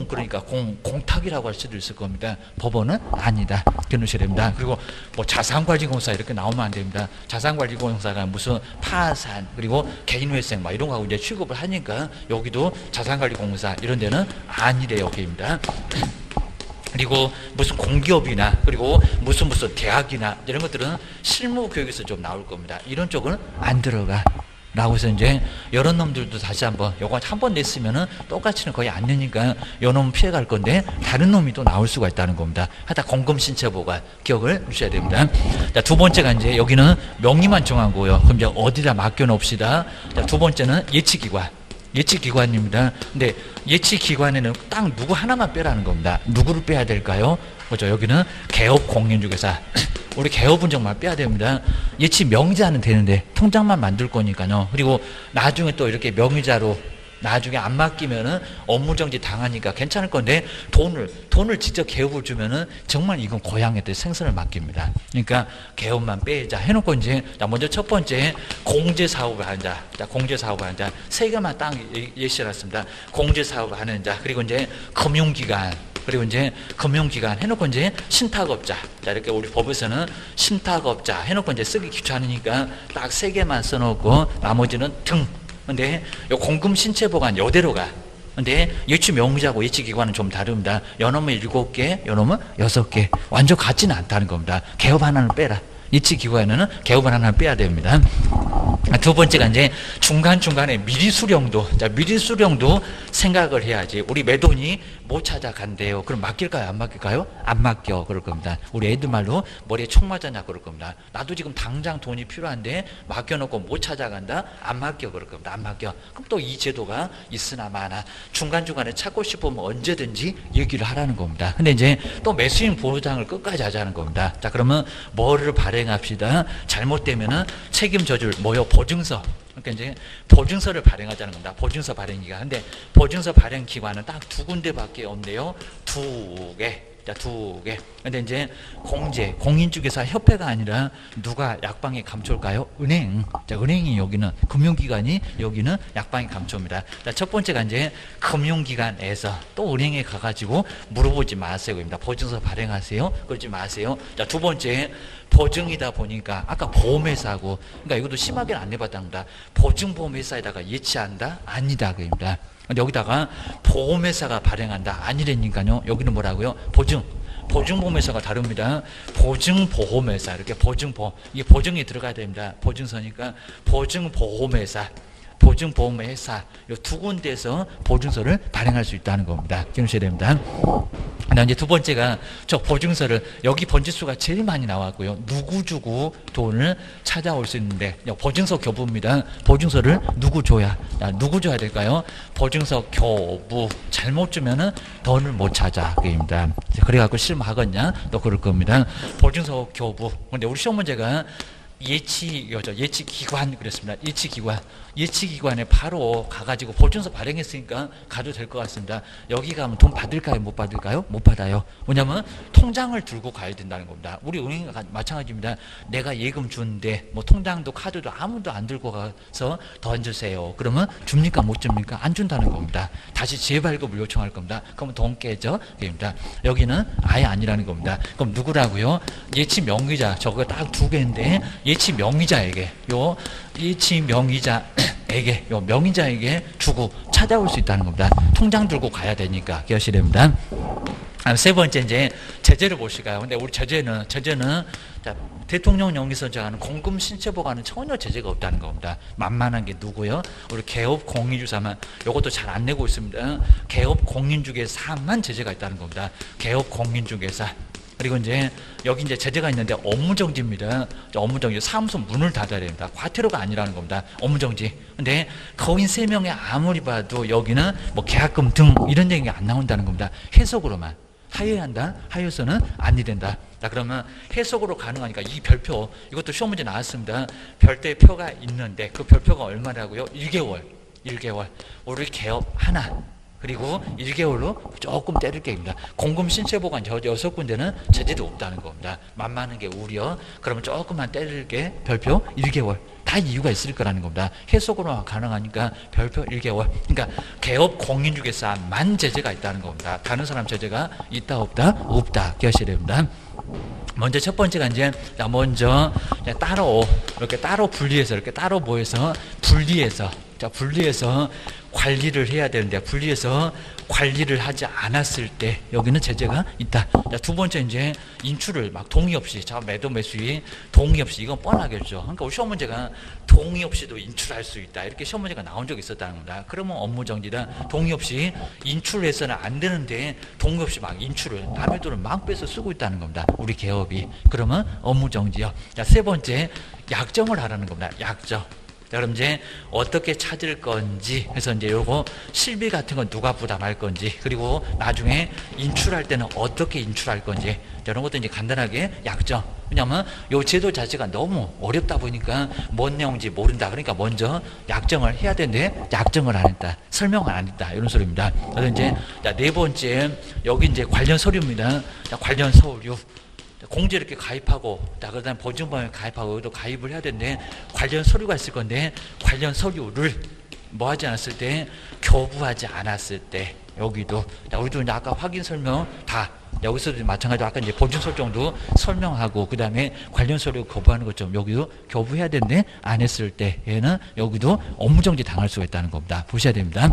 S1: 그러니까 공탁이라고 할 수도 있을 겁니다. 법원은 아니다. 기억하셔야 됩니다. 그리고 뭐 자산관리공사 이렇게 나오면 안 됩니다. 자산관리공사가 무슨 파산, 그리고 개인회생 막 이런 거하고 이제 취급을 하니까 여기도 자산관리공사 이런 데는 아니래요. 여기입니다. 그리고 무슨 공기업이나 그리고 무슨 대학이나 이런 것들은 실무 교육에서 좀 나올 겁니다. 이런 쪽은 안 들어가. 라고 해서 이제 이런 놈들도 다시 한번 요거 한 번 냈으면은 똑같이는 거의 안 내니까 요 놈 피해갈 건데 다른 놈이 또 나올 수가 있다는 겁니다. 하다 공금 신체 보관 기억을 주셔야 됩니다. 자, 두 번째가 이제 여기는 명의만 정한 거예요. 그럼 이제 어디다 맡겨 놓읍시다. 자, 두 번째는 예치기관. 예치기관입니다. 근데 예치기관에는 딱 누구 하나만 빼라는 겁니다. 누구를 빼야 될까요? 그죠? 여기는 개업 공인중개사. 우리 개업은 정말 빼야 됩니다. 예치 명의자는 되는데 통장만 만들 거니까요. 그리고 나중에 또 이렇게 명의자로 나중에 안 맡기면은 업무정지 당하니까 괜찮을 건데 돈을 직접 개업을 주면은 정말 이건 고향한테 생선을 맡깁니다. 그러니까 개업만 빼자 해놓고 이제 먼저 첫 번째 공제사업을 하는 자. 자, 공제사업을 하는 자. 세 개만 딱 예시를 했습니다. 공제사업을 하는 자. 그리고 이제 금융기관. 그리고 이제 금융기관 해놓고 이제 신탁업자. 자, 이렇게 우리 법에서는 신탁업자 해놓고 이제 쓰기 귀찮으니까 딱 세 개만 써놓고 나머지는 등. 근데 요 공금 신체 보관 요대로 가. 근데 예치 명의자고 예치 기관은 좀 다릅니다. 요 놈은 7개, 요 놈은 6개. 완전 같지는 않다는 겁니다. 개업 하나는 빼라. 예치 기관에는 개업을 하나 빼야 됩니다. 두 번째가 이제 중간중간에 미리 수령도. 자, 미리 수령도 생각을 해야지. 우리 매돈이 못 찾아간대요. 그럼 맡길까요? 안 맡길까요? 안 맡겨. 그럴 겁니다. 우리 애들 말로 머리에 총 맞았냐? 그럴 겁니다. 나도 지금 당장 돈이 필요한데 맡겨놓고 못 찾아간다? 안 맡겨. 그럴 겁니다. 안 맡겨. 그럼 또 이 제도가 있으나 마나 중간중간에 찾고 싶으면 언제든지 얘기를 하라는 겁니다. 근데 이제 또 매수인 보장을 끝까지 하자는 겁니다. 자, 그러면 뭐를 발행합시다. 잘못되면은 책임 져줄 뭐요? 보증서. 그러니까 이제 보증서를 발행하자는 겁니다. 보증서 발행기간. 근데 보증서 발행 기관은 딱 두 군데밖에 없네요. 두 개. 자, 두 개. 근데 이제 공인중개사 협회가 아니라 누가 약방에 감초일까요? 은행. 자, 은행이 여기는 금융기관이 여기는 약방에 감초입니다. 자, 첫 번째가 이제 금융기관에서 또 은행에 가가지고 물어보지 마세요입니다. 보증서 발행하세요. 그러지 마세요. 자, 두 번째 보증이다 보니까 아까 보험회사하고 그러니까 이것도 심하게는 안 내봤답니다. 보증보험회사에다가 예치한다? 아니다. 그입니다. 근데 여기다가 보험회사가 발행한다. 아니라니까요. 여기는 뭐라고요? 보증보험회사가 다릅니다. 보증보험회사. 이렇게 보증보험. 이게 보증이 들어가야 됩니다. 보증서니까 보증보험회사. 보증보험회사. 이 두 군데에서 보증서를 발행할 수 있다는 겁니다. 기억하셔야 됩니다. 그다음 이제 두 번째가 저 보증서를 여기 번지수가 제일 많이 나왔고요. 누구 주고 돈을 찾아올 수 있는데 보증서 교부입니다. 보증서를 누구 줘야 될까요? 보증서 교부 잘못 주면은 돈을 못 찾아 그입니다. 그래갖고 실무하겠냐? 또 그럴 겁니다. 보증서 교부. 근데 우리 시험 문제가 예치기관 그랬습니다. 예치기관에 바로 가가지고 보증서 발행했으니까 가도 될 것 같습니다. 여기 가면 돈 받을까요? 못 받을까요? 못 받아요. 왜냐면 통장을 들고 가야 된다는 겁니다. 우리 은행과 마찬가지입니다. 내가 예금 주는데 뭐 통장도 카드도 아무도 안 들고 가서 던주세요. 그러면 줍니까? 못 줍니까? 안 준다는 겁니다. 다시 재발급을 요청할 겁니다. 그러면 돈 깨져. 됩니다. 여기는 아예 아니라는 겁니다. 그럼 누구라고요? 예치 명의자 저거 딱 두 개인데 예치 명의자에게 명의자에게 주고 찾아올 수 있다는 겁니다. 통장 들고 가야 되니까 기억하셔야 됩니다. 세 번째 이제 제재를 보실까요? 근데 우리 제재는 자, 대통령령에서 정하는 공금 신체 보관은 전혀 제재가 없다는 겁니다. 만만한 게 누구요? 우리 개업 공인주사만 이것도 잘 안 내고 있습니다. 개업 공인중개사만 제재가 있다는 겁니다. 개업 공인중개사. 그리고 이제 여기 이제 제재가 있는데 업무정지입니다. 업무정지 사무소 문을 닫아야 됩니다. 과태료가 아니라는 겁니다. 업무정지. 근데 거인 3명에 아무리 봐도 여기는 뭐 계약금 등 이런 얘기가 안 나온다는 겁니다. 해석으로만. 하여야 한다. 하여서는 아니 된다. 자, 그러면 해석으로 가능하니까 이 별표 이것도 시험 문제 나왔습니다. 별도표가 있는데 그 별표가 얼마라고요? 1개월. 우리 개업 하나. 그리고 1개월로 조금 때릴 게입니다. 공금 신체 보관 6군데는 제재도 없다는 겁니다. 만만한 게 우려. 그러면 조금만 때릴 게 별표 1개월. 다 이유가 있을 거라는 겁니다. 해석으로 가능하니까 별표 1개월. 그러니까 개업 공인중개사만 제재가 있다는 겁니다. 다른 사람 제재가 있다 없다? 없다. 기억하셔야 됩니다. 먼저 첫 번째가 이제 먼저 따로 분리해서 이렇게 따로 모여서 분리해서 관리를 해야 되는데 분리해서 관리를 하지 않았을 때 여기는 제재가 있다. 자, 두 번째 이제 인출을 막 동의 없이 매도 매수인 동의 없이 이건 뻔하겠죠. 그러니까 우리 시험 문제가 동의 없이도 인출할 수 있다. 이렇게 시험 문제가 나온 적이 있었다는 겁니다. 그러면 업무정지다. 동의 없이 인출해서는 안 되는데 동의 없이 막 인출을 남의 돈을 막 빼서 쓰고 있다는 겁니다. 우리 개업이. 그러면 업무정지요. 자, 세 번째 약정을 하라는 겁니다. 약정. 자, 그럼 이제 어떻게 찾을 건지 해서 이제 요거 실비 같은 건 누가 부담할 건지 그리고 나중에 인출할 때는 어떻게 인출할 건지 이런 것도 이제 간단하게 약정. 왜냐하면 요 제도 자체가 너무 어렵다 보니까 뭔 내용인지 모른다. 그러니까 먼저 약정을 해야 되는데 약정을 안 했다. 설명을 안 했다. 이런 소리입니다. 그래서 이제 네 번째 여기 이제 관련 서류입니다. 자, 관련 서류. 공제 이렇게 가입하고, 그다음 보증보험에 가입하고, 여기도 가입을 해야 되는데, 관련 서류가 있을 건데, 관련 서류를 뭐 하지 않았을 때, 교부하지 않았을 때, 여기도, 우리도 이제 아까 확인 설명 다, 여기서도 마찬가지로 아까 이제 보증 설정도 설명하고, 그 다음에 관련 서류 교부하는 것좀 여기도 교부해야 되는데, 안 했을 때, 얘는 여기도 업무정지 당할 수가 있다는 겁니다. 보셔야 됩니다.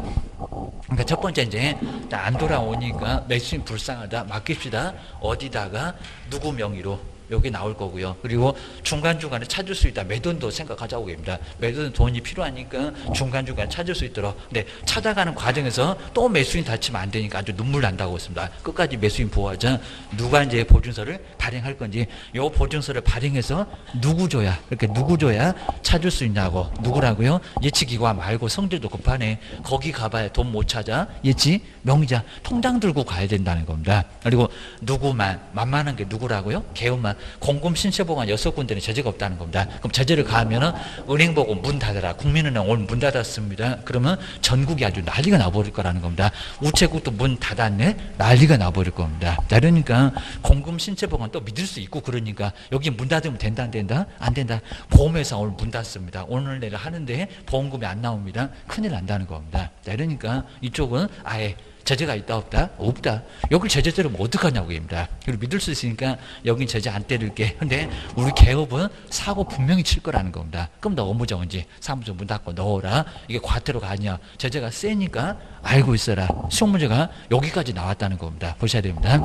S1: 그러니까 첫 번째 이제 안 돌아오니까 매수인 불쌍하다. 맡깁시다. 어디다가 누구 명의로 여기 나올 거고요. 그리고 중간중간에 찾을 수 있다. 매도도 생각하자고 합니다. 매도는 돈이 필요하니까 중간중간에 찾을 수 있도록. 근데 찾아가는 과정에서 또 매수인 다치면 안 되니까 아주 눈물 난다고 했습니다. 끝까지 매수인 보호하자. 누가 이제 보증서를 발행할 건지 요 보증서를 발행해서 누구 줘야 이렇게 누구 줘야 찾을 수 있냐고. 누구라고요? 예치기관 말고 성질도 급하네. 거기 가봐야 돈 못 찾아. 예치 명의자 통장 들고 가야 된다는 겁니다. 그리고 누구만 만만한 게 누구라고요? 개업만 공금 신체보관 6군데는 제재가 없다는 겁니다. 그럼 제재를 가하면은 은행 보고 문 닫아라. 국민은행 오늘 문 닫았습니다. 그러면 전국이 아주 난리가 나버릴 거라는 겁니다. 우체국도 문 닫았네. 난리가 나버릴 겁니다. 그러니까 공금 신체보관 또 믿을 수 있고 그러니까 여기 문 닫으면 된다 안 된다? 안 된다. 보험회사 오늘 문 닫습니다. 오늘 내일 하는데 보험금이 안 나옵니다. 큰일 난다는 겁니다. 그러니까 이쪽은 아예 제재가 있다 없다? 없다. 여기 제재 때리면 어떡하냐고 입니다. 그리고 믿을 수 있으니까 여긴 제재 안 때릴게. 근데 우리 개업은 사고 분명히 칠 거라는 겁니다. 그럼 너 업무정지 사무소 문 닫고 넣어라. 이게 과태료가 아니야. 제재가 세니까 알고 있어라. 시험 문제가 여기까지 나왔다는 겁니다. 보셔야 됩니다.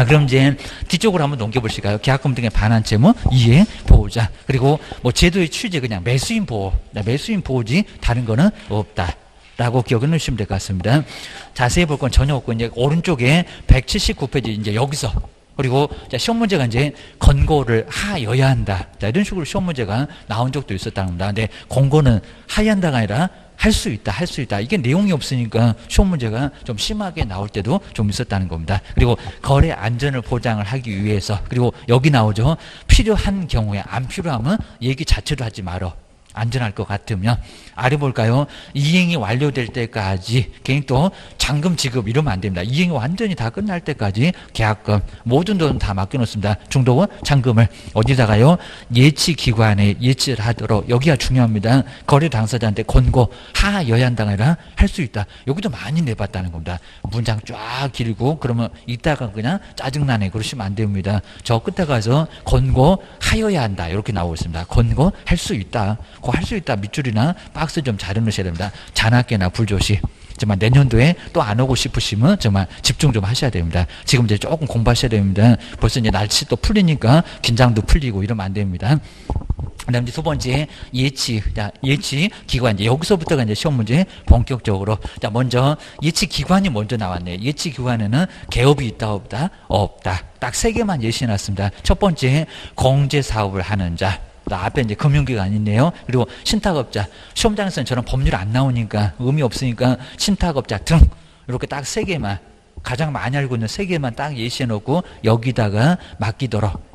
S1: 그럼 이제 뒤쪽으로 한번 넘겨보실까요? 계약금 등의 반환 채무 이해 보호자. 그리고 뭐 제도의 취지 그냥 매수인 보호. 매수인 보호지 다른 거는 없다. 라고 기억을 넣으시면 될 것 같습니다. 자세히 볼 건 전혀 없고, 이제 오른쪽에 179페이지, 이제 여기서. 그리고 시험 문제가 이제 권고를 하여야 한다. 자, 이런 식으로 시험 문제가 나온 적도 있었다는 겁니다. 근데 권고는 하여야 한다가 아니라 할 수 있다, 할 수 있다. 이게 내용이 없으니까 시험 문제가 좀 심하게 나올 때도 좀 있었다는 겁니다. 그리고 거래 안전을 보장을 하기 위해서, 그리고 여기 나오죠. 필요한 경우에, 안 필요하면 얘기 자체로 하지 말어. 안전할 것 같으면. 아래 볼까요? 이행이 완료될 때까지 개인 또 잔금 지급 이러면 안 됩니다. 이행이 완전히 다 끝날 때까지 계약금 모든 돈 다 맡겨놓습니다. 중도금 잔금을 어디다가요? 예치기관에 예치를 하도록. 여기가 중요합니다. 거래 당사자한테 권고 하여야 한다가 아니라 할 수 있다. 여기도 많이 내봤다는 겁니다. 문장 쫙 길고 그러면 이따가 그냥 짜증나네 그러시면 안 됩니다. 저 끝에 가서 권고 하여야 한다 이렇게 나오고 있습니다. 권고 할 수 있다. 할 수 있다. 밑줄이나 박스 좀 잘 해놓으셔야 됩니다. 잔악계나 불조시. 정말 내년도에 또 안 오고 싶으시면 정말 집중 좀 하셔야 됩니다. 지금 이제 조금 공부하셔야 됩니다. 벌써 이제 날씨 또 풀리니까 긴장도 풀리고 이러면 안 됩니다. 그다음 이제 두 번째 예치. 자, 예치 기관. 이제 여기서부터가 이제 시험 문제 본격적으로. 자, 먼저 예치 기관이 먼저 나왔네요. 예치 기관에는 개업이 있다 없다? 없다. 딱 세 개만 예시해 놨습니다. 첫 번째 공제 사업을 하는 자. 앞에 이제 금융기관 있네요. 그리고 신탁업자. 시험장에서는 저런 법률 안 나오니까 의미 없으니까 신탁업자 등 이렇게 딱 세 개만, 가장 많이 알고 있는 세 개만 딱 예시해 놓고 여기다가 맡기도록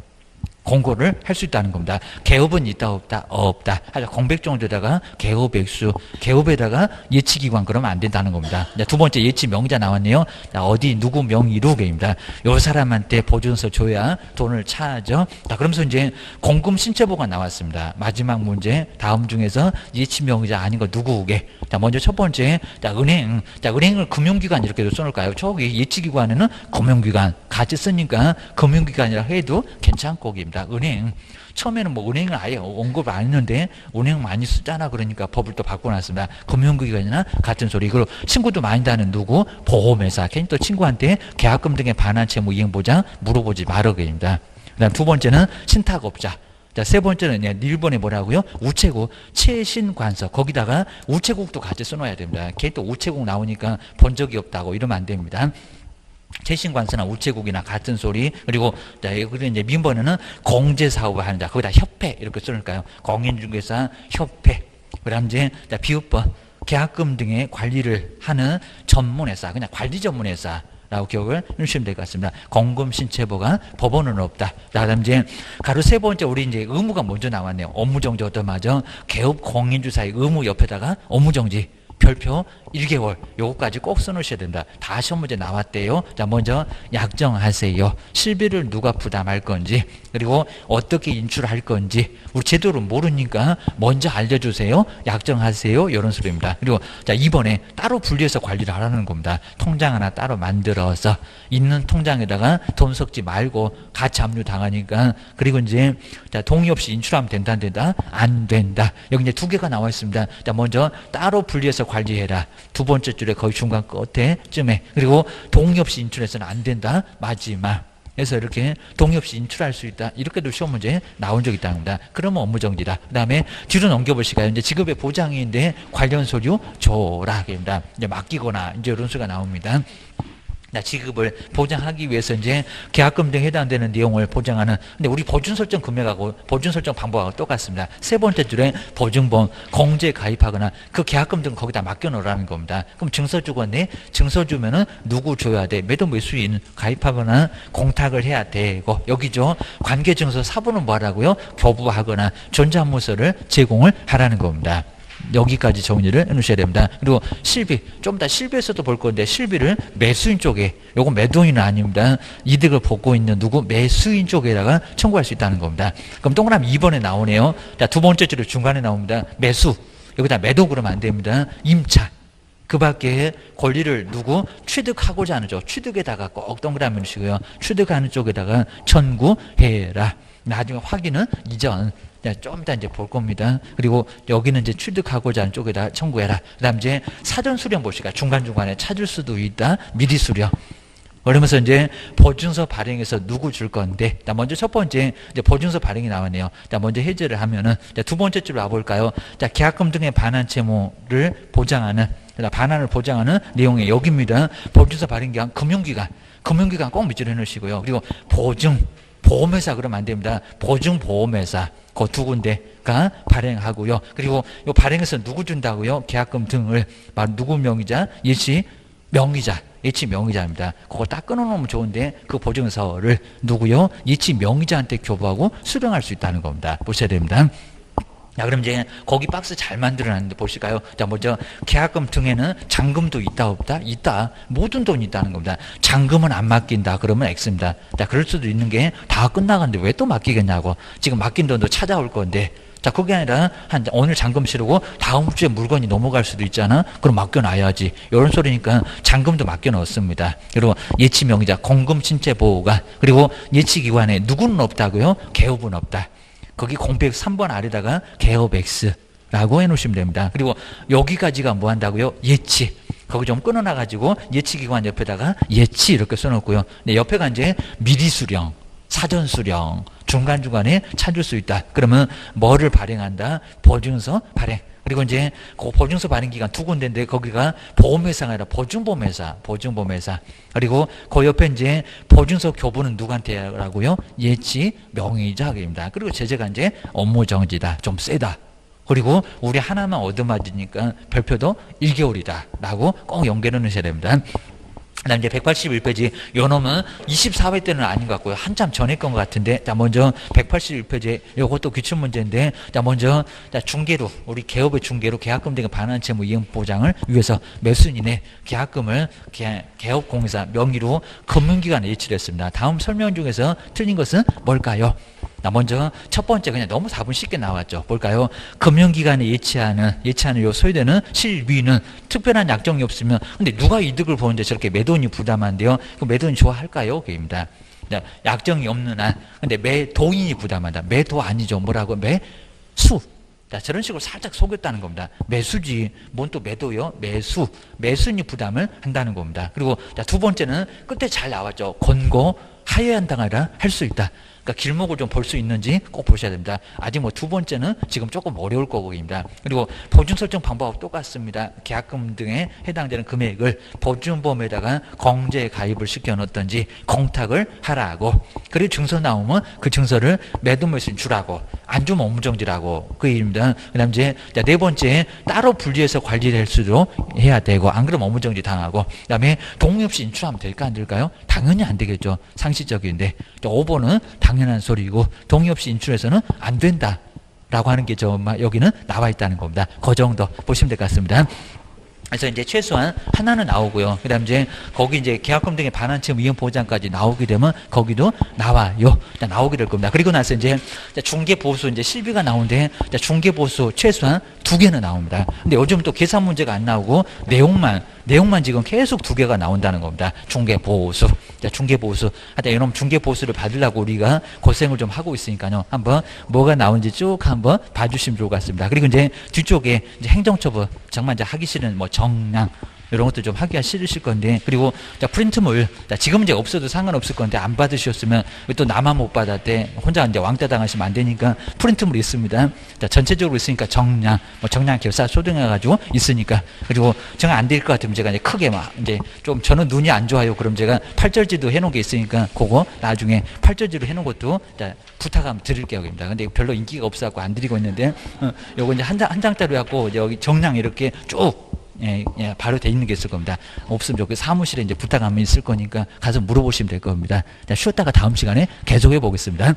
S1: 공고를 할 수 있다는 겁니다. 개업은 있다 없다? 없다. 하여튼 공백 정도에다가 개업 액수, 개업에다가 예치기관 그러면 안 된다는 겁니다. 두 번째 예치 명의자 나왔네요. 어디 누구 명의로 개입니다. 요 사람한테 보증서 줘야 돈을 차죠. 자, 그러면서 이제 공금 신체보가 나왔습니다. 마지막 문제 다음 중에서 예치 명의자 아닌 거 누구게? 자, 먼저 첫 번째 은행. 자, 은행을 금융기관 이렇게도 써놓을까요? 저기 예치기관에는 금융기관 같이 쓰니까 금융기관이라 해도 괜찮고 입니다. 은행. 처음에는 뭐 은행을 아예 언급을 안 했는데 은행 많이 쓰잖아 그러니까 법을 또 바꿔놨습니다. 금융기관이나 같은 소리. 그리고 친구도 많이 다는 누구? 보험회사. 괜히 또 친구한테 계약금 등의 반환 채무 이행 보장 물어보지 말아입니다. 그다음 두 번째는 신탁업자. 자, 세 번째는 1번에 뭐라고요? 우체국, 최신관서. 거기다가 우체국도 같이 써놔야 됩니다. 걔 또 우체국 나오니까 본 적이 없다고 이러면 안 됩니다. 최신관서나 우체국이나 같은 소리. 그리고 이제 민번에는 공제사업을 하는 자. 거기다 협회 이렇게 써놓을까요? 공인중개사 협회. 그다음 이제 비읍번 계약금 등의 관리를 하는 전문회사. 그냥 관리 전문회사. 라고 기억을 해주시면 될 것 같습니다. 공금 신체보가 법원은 없다. 그다음 이제 가로 세 번째 우리 이제 의무가 먼저 나왔네요. 업무정지 어떠마죠? 개업 공인주사의 의무 옆에다가 업무정지. 별표 1개월 요거까지 꼭 써놓으셔야 된다. 다 시험 문제 나왔대요. 자, 먼저 약정하세요. 실비를 누가 부담할 건지, 그리고 어떻게 인출할 건지 우리 제도를 모르니까 먼저 알려주세요. 약정하세요. 이런 소리입니다. 그리고 자, 이번에 따로 분리해서 관리를 하라는 겁니다. 통장 하나 따로 만들어서 있는 통장에다가 돈 섞지 말고 같이 압류 당하니까. 그리고 이제 자, 동의 없이 인출하면 된다 안 된다? 안 된다. 여기 이제 두 개가 나와 있습니다. 자, 먼저 따로 분리해서 관리해라. 두 번째 줄에 거의 중간 끝에쯤에. 그리고 동의 없이 인출해서는 안 된다. 마지막. 그래서 이렇게 동의 없이 인출할 수 있다. 이렇게도 시험 문제 나온 적이 있다는 겁니다. 그러면 업무정지다. 그 다음에 뒤로 넘겨보실까요? 이제 직업의 보장인데 관련 서류 줘라. 입니다. 이제 맡기거나 이제 이런 수가 나옵니다. 지급을 보장하기 위해서 이제 계약금 등에 해당되는 내용을 보장하는. 근데 우리 보증 설정 금액하고 보증 설정 방법하고 똑같습니다. 세 번째 줄에 보증보험 공제 가입하거나 그 계약금 등 거기다 맡겨 놓으라는 겁니다. 그럼 증서 주건데 증서 주면은 누구 줘야 돼? 매도 매수인 가입하거나 공탁을 해야 되고, 여기죠. 관계 증서 사부는 뭐하라고요? 교부하거나 전자문서를 제공을 하라는 겁니다. 여기까지 정리를 해놓으셔야 됩니다. 그리고 실비, 좀 이따 실비에서도 볼 건데 실비를 매수인 쪽에, 요건 매도인은 아닙니다. 이득을 보고 있는 누구? 매수인 쪽에다가 청구할 수 있다는 겁니다. 그럼 동그라미 2번에 나오네요. 자, 두 번째 줄에 중간에 나옵니다. 매수, 여기다 매도 그러면 안 됩니다. 임차, 그 밖에 권리를 누구? 취득하고자 하는 쪽, 취득에다가 꼭 동그라미 넣으시고요. 취득하는 쪽에다가 청구해라. 나중에 확인은 이전. 좀 이따 이제 볼 겁니다. 그리고 여기는 이제 취득하고자 하는 쪽에다 청구해라. 그 다음 이제 사전 수령 보시까 중간중간에 찾을 수도 있다. 미리 수령. 그러면서 이제 보증서 발행해서 누구 줄 건데. 자, 먼저 첫 번째 이제 보증서 발행이 나왔네요. 자, 먼저 해제를 하면은 두 번째 줄로 와볼까요? 자, 계약금 등의 반환 채무를 보장하는, 반환을 보장하는 내용이 여기입니다. 보증서 발행기간, 금융기관 꼭 밑줄에 넣으시고요. 그리고 보험회사 그러면 안 됩니다. 보증보험회사 그 두 군데가 발행하고요. 그리고 이 발행해서 누구 준다고요? 계약금 등을 바로 누구 명의자? 예치 명의자. 예치 명의자입니다. 그거 딱 끊어놓으면 좋은데 그 보증서를 누구요? 예치 명의자한테 교부하고 수령할 수 있다는 겁니다. 보셔야 됩니다. 자, 그럼 이제 거기 박스 잘 만들어놨는데 보실까요? 자, 먼저 계약금 등에는 잔금도 있다 없다? 있다. 모든 돈이 있다는 겁니다. 잔금은 안 맡긴다. 그러면 X입니다. 자, 그럴 수도 있는 게 다 끝나갔는데 왜 또 맡기겠냐고. 지금 맡긴 돈도 찾아올 건데. 자, 그게 아니라 오늘 잔금 치르고 다음 주에 물건이 넘어갈 수도 있잖아. 그럼 맡겨놔야지. 이런 소리니까 잔금도 맡겨놓습니다. 그리고 예치 명의자, 공금 신체 보호가, 그리고 예치 기관에 누구는 없다고요? 개업은 없다. 거기 공백 3번 아래다가 개업 X라고 해놓으시면 됩니다. 그리고 여기까지가 뭐 한다고요? 예치. 거기 좀 끊어놔가지고 예치기관 옆에다가 예치 이렇게 써놓고요. 네, 옆에가 이제 미리 수령, 사전 수령, 중간중간에 찾을 수 있다. 그러면 뭐를 발행한다? 보증서 발행. 그리고 이제 그 보증서 발행 기간 두 군데인데 거기가 보험회사가 아니라 보증보험회사. 그리고 그 옆에 이제 보증서 교부는 누구한테 하라고요? 예치 명의자입니다. 그리고 제재가 이제 업무 정지다. 좀 세다. 그리고 우리 하나만 얻어맞으니까 별표도 1개월이다. 라고 꼭 연결해 놓으셔야 됩니다. 그 다음 이제 181페이지, 요 놈은 24회 때는 아닌 것 같고요. 한참 전에 건 것 같은데, 자, 먼저 181페이지, 요것도 기출문제인데, 자, 먼저, 자, 중개로, 우리 개업의 중개로 계약금 등의 반환 채무 이행 보장을 위해서 몇 순 이내 계약금을 개업공사 명의로 금융기관에 예치를 했습니다. 다음 설명 중에서 틀린 것은 뭘까요? 자, 먼저 첫 번째 그냥 너무 4분 쉽게 나왔죠. 뭘까요? 금융기관에 예치하는 요 소유되는 실비는 특별한 약정이 없으면, 근데 누가 이득을 보는데 저렇게 매도인이 부담한대요? 그 매도인 좋아할까요? 그입니다. 약정이 없는 한, 근데 매도인이 부담한다. 매도 아니죠. 뭐라고? 매수. 자, 저런 식으로 살짝 속였다는 겁니다. 매수지, 뭔 또 매도요? 매수인이 부담을 한다는 겁니다. 그리고 자, 두 번째는 끝에 잘 나왔죠. 권고, 하회한당하라 할 수 있다. 그러니까 길목을 좀 볼 수 있는지 꼭 보셔야 됩니다. 아직 뭐 두 번째는 지금 조금 어려울 거고입니다. 그리고 보증 설정 방법하고 똑같습니다. 계약금 등에 해당되는 금액을 보증보험에다가 공제에 가입을 시켜 놓든지 공탁을 하라고. 그리고 증서 나오면 그 증서를 매도매수인 주라고. 안 주면 업무정지라고. 그 얘기입니다. 그 다음 이제 네 번째, 따로 분리해서 관리를 할 수도 해야 되고, 안 그러면 업무정지 당하고. 그 다음에 동의 없이 인출하면 될까 안 될까요? 당연히 안 되겠죠. 상식적인데. 5번은 당연한 소리고, 동의 없이 인출해서는 안 된다 라고 하는 게 여기는 나와 있다는 겁니다. 그 정도 보시면 될 것 같습니다. 그래서 이제 최소한 하나는 나오고요. 그 다음 이제 거기 이제 계약금 등의 반환 채무 이행 보장까지 나오게 되면 거기도 나와요. 나오게 될 겁니다. 그리고 나서 이제 중개 보수 이제 실비가 나오는데 중개 보수 최소한 2개는 나옵니다. 근데 요즘 또 계산 문제가 안 나오고 내용만 지금 계속 2개가 나온다는 겁니다. 중개 보수. 중개 보수. 하여튼 이놈 중개 보수를 받으려고 우리가 고생을 좀 하고 있으니까요. 한번 뭐가 나오는지 쭉 한번 봐주시면 좋을 것 같습니다. 그리고 이제 뒤쪽에 이제 행정처분 정말 이제 하기 싫은 뭐 정량 이런 것도 좀 하기가 싫으실 건데, 그리고 자, 프린트물, 자, 지금 이제 없어도 상관없을 건데 안 받으셨으면 또 나만 못 받았대 혼자 이제 왕따 당하시면 안 되니까 프린트물이 있습니다. 자, 전체적으로 있으니까 정량, 뭐 정량 결사 소등해가지고 있으니까. 그리고 정 안 될 것 같으면 제가 이제 크게 막 이제 좀 저는 눈이 안 좋아요. 그럼 제가 팔절지도 해놓은 게 있으니까 그거 나중에 팔절지로 해놓은 것도 자, 부탁 한번 드릴게요. 근데 별로 인기가 없어갖고 안 드리고 있는데, 요거 이제 한 장짜리 갖고 여기 정량 이렇게 쭉 바로 돼 있는 게 있을 겁니다. 없으면 저기 사무실에 이제 부탁하면 있을 거니까 가서 물어보시면 될 겁니다. 자, 쉬었다가 다음 시간에 계속해 보겠습니다.